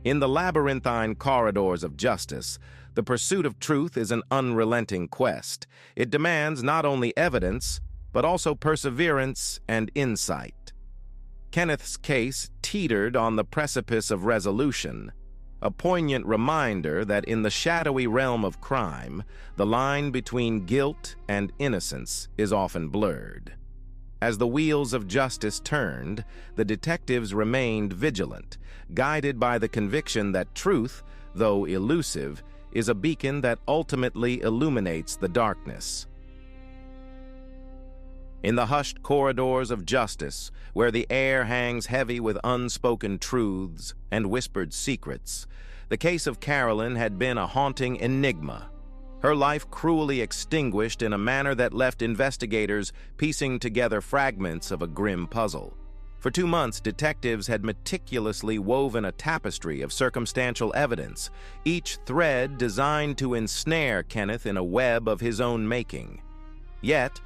In the labyrinthine corridors of justice, the pursuit of truth is an unrelenting quest. It demands not only evidence, but also perseverance and insight. Kenneth's case teetered on the precipice of resolution, a poignant reminder that in the shadowy realm of crime, the line between guilt and innocence is often blurred. As the wheels of justice turned, the detectives remained vigilant, guided by the conviction that truth, though elusive, is a beacon that ultimately illuminates the darkness. In the hushed corridors of justice, where the air hangs heavy with unspoken truths and whispered secrets, the case of Carolyn had been a haunting enigma, her life cruelly extinguished in a manner that left investigators piecing together fragments of a grim puzzle. For 2 months, detectives had meticulously woven a tapestry of circumstantial evidence, each thread designed to ensnare Kenneth in a web of his own making. Yet,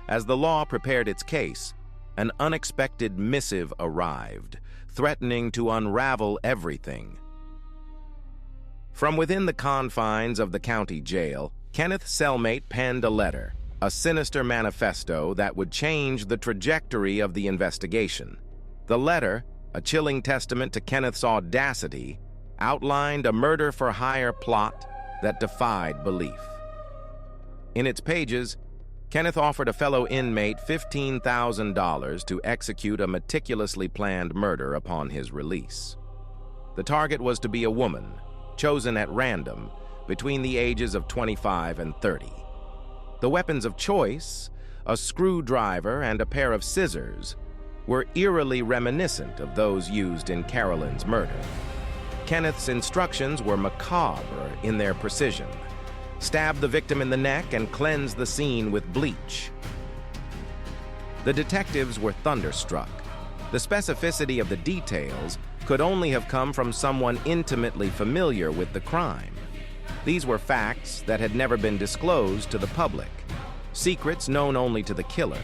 as the law prepared its case, an unexpected missive arrived, threatening to unravel everything. From within the confines of the county jail, Kenneth's cellmate penned a letter, a sinister manifesto that would change the trajectory of the investigation. The letter, a chilling testament to Kenneth's audacity, outlined a murder-for-hire plot that defied belief. In its pages, Kenneth offered a fellow inmate $15,000 to execute a meticulously planned murder upon his release. The target was to be a woman, chosen at random, between the ages of 25 and 30. The weapons of choice, a screwdriver and a pair of scissors, were eerily reminiscent of those used in Carolyn's murder. Kenneth's instructions were macabre in their precision. Stab the victim in the neck and cleanse the scene with bleach. The detectives were thunderstruck. The specificity of the details could only have come from someone intimately familiar with the crime. These were facts that had never been disclosed to the public, secrets known only to the killer.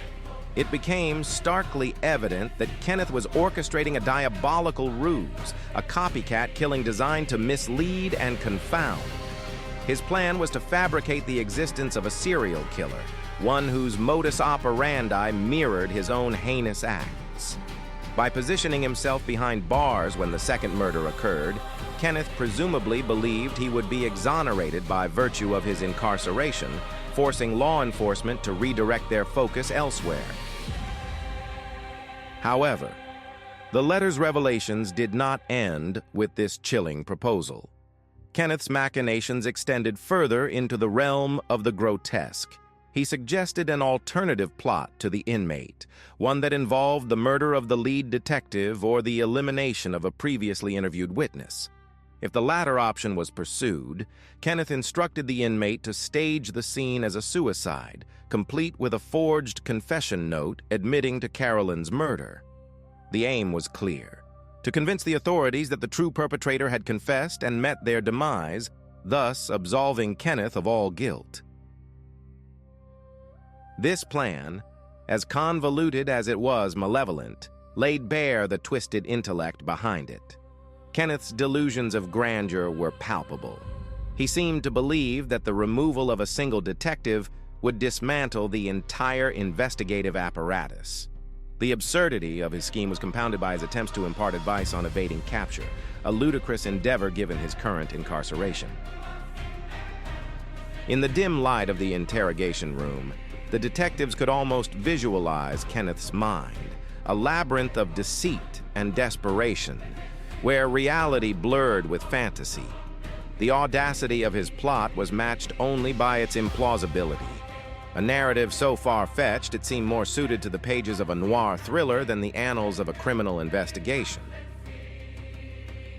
It became starkly evident that Kenneth was orchestrating a diabolical ruse, a copycat killing designed to mislead and confound. His plan was to fabricate the existence of a serial killer, one whose modus operandi mirrored his own heinous acts. By positioning himself behind bars when the second murder occurred, Kenneth presumably believed he would be exonerated by virtue of his incarceration, forcing law enforcement to redirect their focus elsewhere. However, the letter's revelations did not end with this chilling proposal. Kenneth's machinations extended further into the realm of the grotesque. He suggested an alternative plot to the inmate, one that involved the murder of the lead detective or the elimination of a previously interviewed witness. If the latter option was pursued, Kenneth instructed the inmate to stage the scene as a suicide, complete with a forged confession note admitting to Carolyn's murder. The aim was clear: to convince the authorities that the true perpetrator had confessed and met their demise, thus absolving Kenneth of all guilt. This plan, as convoluted as it was malevolent, laid bare the twisted intellect behind it. Kenneth's delusions of grandeur were palpable. He seemed to believe that the removal of a single detective would dismantle the entire investigative apparatus. The absurdity of his scheme was compounded by his attempts to impart advice on evading capture, a ludicrous endeavor given his current incarceration. In the dim light of the interrogation room, the detectives could almost visualize Kenneth's mind, a labyrinth of deceit and desperation, where reality blurred with fantasy. The audacity of his plot was matched only by its implausibility. A narrative so far-fetched it seemed more suited to the pages of a noir thriller than the annals of a criminal investigation.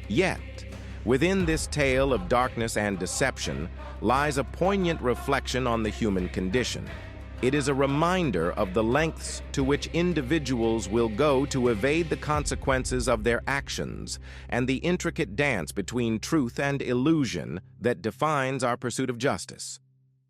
Yet, within this tale of darkness and deception lies a poignant reflection on the human condition. It is a reminder of the lengths to which individuals will go to evade the consequences of their actions and the intricate dance between truth and illusion that defines our pursuit of justice.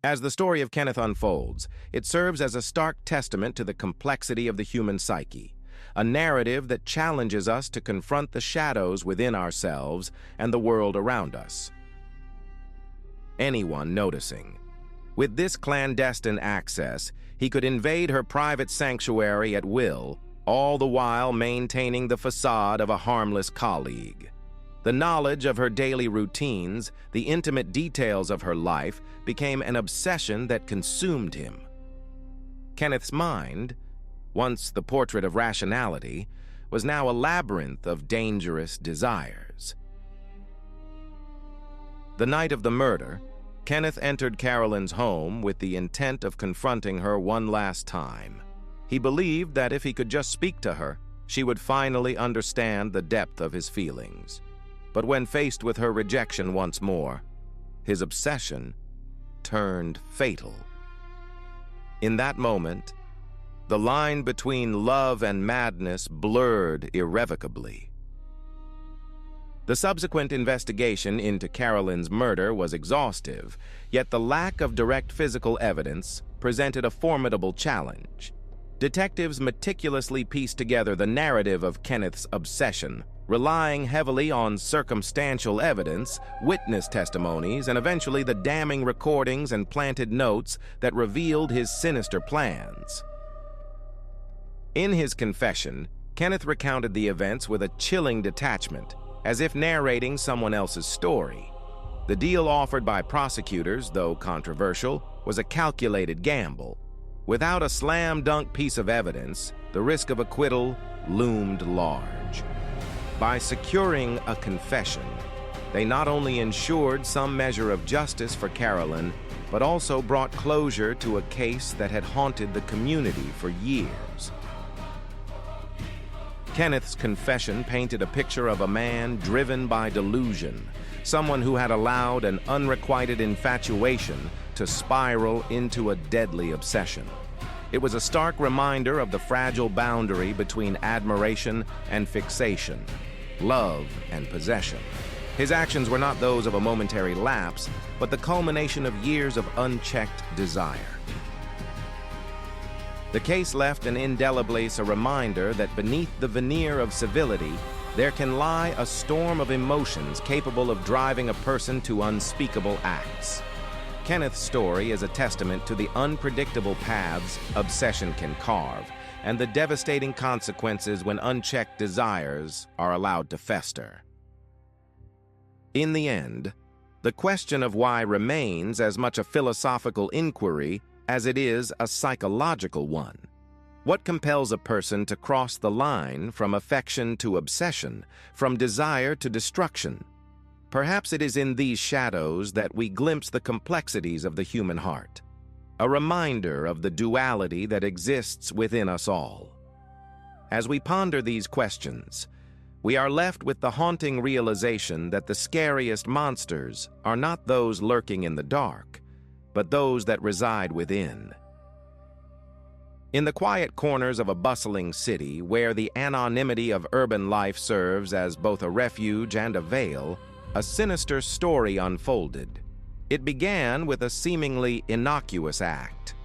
As the story of Kenneth unfolds, it serves as a stark testament to the complexity of the human psyche, a narrative that challenges us to confront the shadows within ourselves and the world around us. Anyone noticing. With this clandestine access, he could invade her private sanctuary at will, all the while maintaining the facade of a harmless colleague. The knowledge of her daily routines, the intimate details of her life, became an obsession that consumed him. Kenneth's mind, once the portrait of rationality, was now a labyrinth of dangerous desires. The night of the murder, Kenneth entered Carolyn's home with the intent of confronting her one last time. He believed that if he could just speak to her, she would finally understand the depth of his feelings. But when faced with her rejection once more, his obsession turned fatal. In that moment, the line between love and madness blurred irrevocably. The subsequent investigation into Carolyn's murder was exhaustive, yet the lack of direct physical evidence presented a formidable challenge. Detectives meticulously pieced together the narrative of Kenneth's obsession, relying heavily on circumstantial evidence, witness testimonies, and eventually the damning recordings and planted notes that revealed his sinister plans. In his confession, Kenneth recounted the events with a chilling detachment, as if narrating someone else's story. The deal offered by prosecutors, though controversial, was a calculated gamble. Without a slam-dunk piece of evidence, the risk of acquittal loomed large. By securing a confession, they not only ensured some measure of justice for Carolyn, but also brought closure to a case that had haunted the community for years. Kenneth's confession painted a picture of a man driven by delusion, someone who had allowed an unrequited infatuation to spiral into a deadly obsession. It was a stark reminder of the fragile boundary between admiration and fixation, love and possession. His actions were not those of a momentary lapse, but the culmination of years of unchecked desire. The case left an indelibly a reminder that beneath the veneer of civility, there can lie a storm of emotions capable of driving a person to unspeakable acts. Kenneth's story is a testament to the unpredictable paths obsession can carve, and the devastating consequences when unchecked desires are allowed to fester. In the end, the question of why remains as much a philosophical inquiry as it is a psychological one. What compels a person to cross the line from affection to obsession, from desire to destruction? Perhaps it is in these shadows that we glimpse the complexities of the human heart, a reminder of the duality that exists within us all. As we ponder these questions, we are left with the haunting realization that the scariest monsters are not those lurking in the dark, but those that reside within. In the quiet corners of a bustling city, where the anonymity of urban life serves as both a refuge and a veil, a sinister story unfolded. It began with a seemingly innocuous act.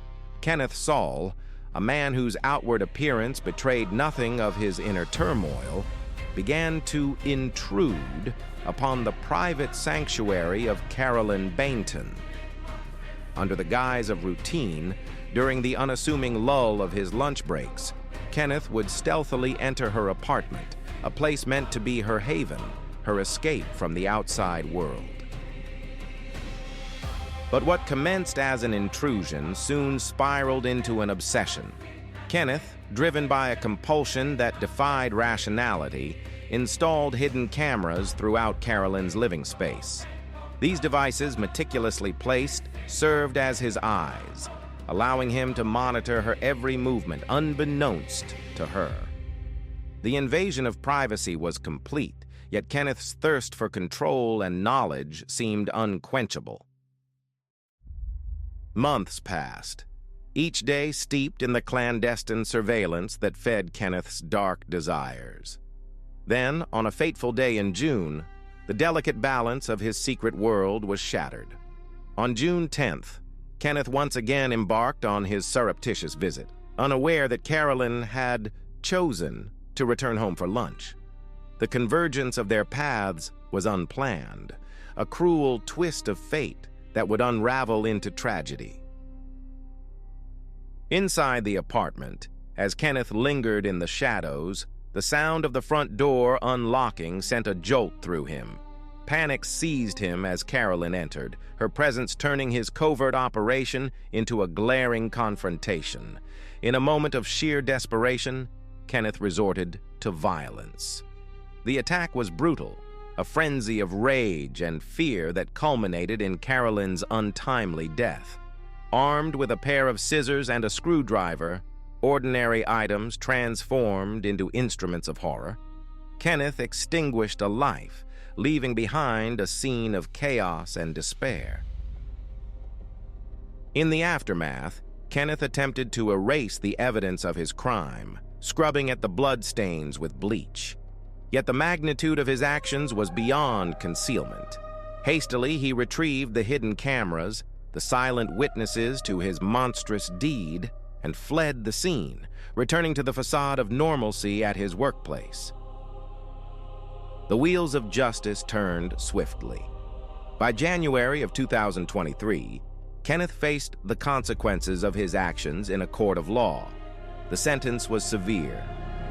Kenneth Saul, a man whose outward appearance betrayed nothing of his inner turmoil, began to intrude upon the private sanctuary of Carolyn Bainton. Under the guise of routine, during the unassuming lull of his lunch breaks, Kenneth would stealthily enter her apartment, a place meant to be her haven, her escape from the outside world. But what commenced as an intrusion soon spiraled into an obsession. Kenneth, driven by a compulsion that defied rationality, installed hidden cameras throughout Carolyn's living space. These devices, meticulously placed, served as his eyes, allowing him to monitor her every movement unbeknownst to her. The invasion of privacy was complete, yet Kenneth's thirst for control and knowledge seemed unquenchable. Months passed, each day steeped in the clandestine surveillance that fed Kenneth's dark desires. Then, on a fateful day in June, the delicate balance of his secret world was shattered. On June 10th, Kenneth once again embarked on his surreptitious visit, unaware that Carolyn had chosen to return home for lunch. The convergence of their paths was unplanned, a cruel twist of fate that would unravel into tragedy. Inside the apartment, as Kenneth lingered in the shadows, the sound of the front door unlocking sent a jolt through him. Panic seized him as Carolyn entered, her presence turning his covert operation into a glaring confrontation. In a moment of sheer desperation, Kenneth resorted to violence. The attack was brutal, a frenzy of rage and fear that culminated in Carolyn's untimely death. Armed with a pair of scissors and a screwdriver, ordinary items transformed into instruments of horror, Kenneth extinguished a life, leaving behind a scene of chaos and despair. In the aftermath, Kenneth attempted to erase the evidence of his crime, scrubbing at the bloodstains with bleach. Yet the magnitude of his actions was beyond concealment. Hastily, he retrieved the hidden cameras, the silent witnesses to his monstrous deed, and fled the scene, returning to the facade of normalcy at his workplace. The wheels of justice turned swiftly. By January of 2023, Kenneth faced the consequences of his actions in a court of law. The sentence was severe: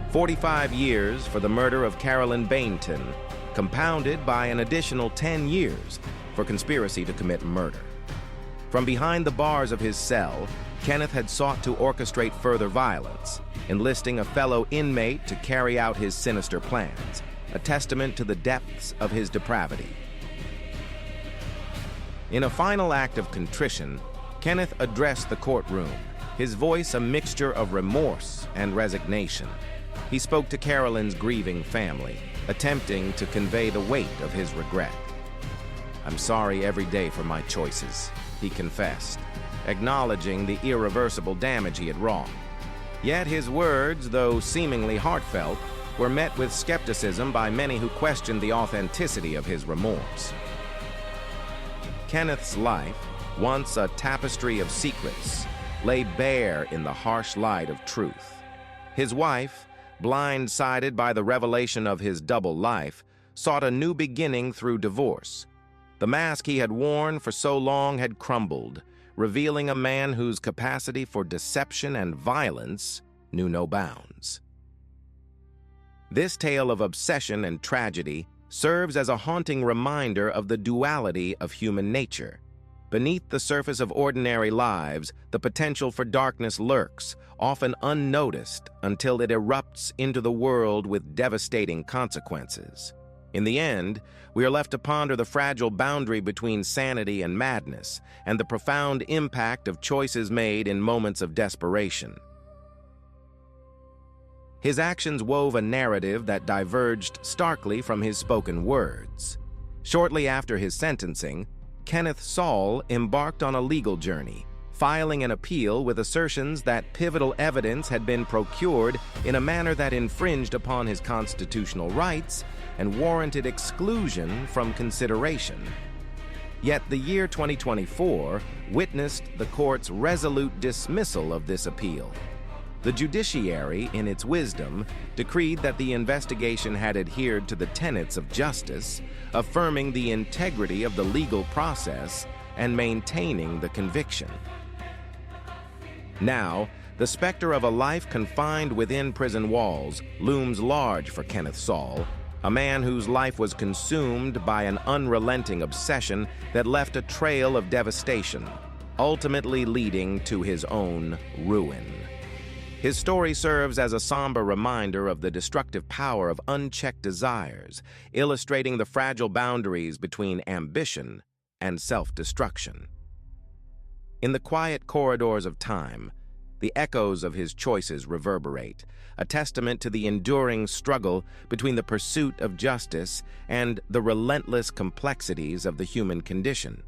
45 years for the murder of Carolyn Bainton, compounded by an additional 10 years for conspiracy to commit murder. From behind the bars of his cell, Kenneth had sought to orchestrate further violence, enlisting a fellow inmate to carry out his sinister plans, a testament to the depths of his depravity. In a final act of contrition, Kenneth addressed the courtroom, his voice a mixture of remorse and resignation. He spoke to Carolyn's grieving family, attempting to convey the weight of his regret. "I'm sorry every day for my choices," he confessed, acknowledging the irreversible damage he had wrought. Yet his words, though seemingly heartfelt, were met with skepticism by many who questioned the authenticity of his remorse. Kenneth's life, once a tapestry of secrets, lay bare in the harsh light of truth. His wife, blindsided by the revelation of his double life, sought a new beginning through divorce. The mask he had worn for so long had crumbled, revealing a man whose capacity for deception and violence knew no bounds. This tale of obsession and tragedy serves as a haunting reminder of the duality of human nature. Beneath the surface of ordinary lives, the potential for darkness lurks, often unnoticed until it erupts into the world with devastating consequences. In the end, we are left to ponder the fragile boundary between sanity and madness, and the profound impact of choices made in moments of desperation. His actions wove a narrative that diverged starkly from his spoken words. Shortly after his sentencing, Kenneth Saul embarked on a legal journey, filing an appeal with assertions that pivotal evidence had been procured in a manner that infringed upon his constitutional rights and warranted exclusion from consideration. Yet the year 2024 witnessed the court's resolute dismissal of this appeal. The judiciary, in its wisdom, decreed that the investigation had adhered to the tenets of justice, affirming the integrity of the legal process and maintaining the conviction. Now, the specter of a life confined within prison walls looms large for Kenneth Saul, a man whose life was consumed by an unrelenting obsession that left a trail of devastation, ultimately leading to his own ruin. His story serves as a somber reminder of the destructive power of unchecked desires, illustrating the fragile boundaries between ambition and self-destruction. In the quiet corridors of time, the echoes of his choices reverberate, a testament to the enduring struggle between the pursuit of justice and the relentless complexities of the human condition.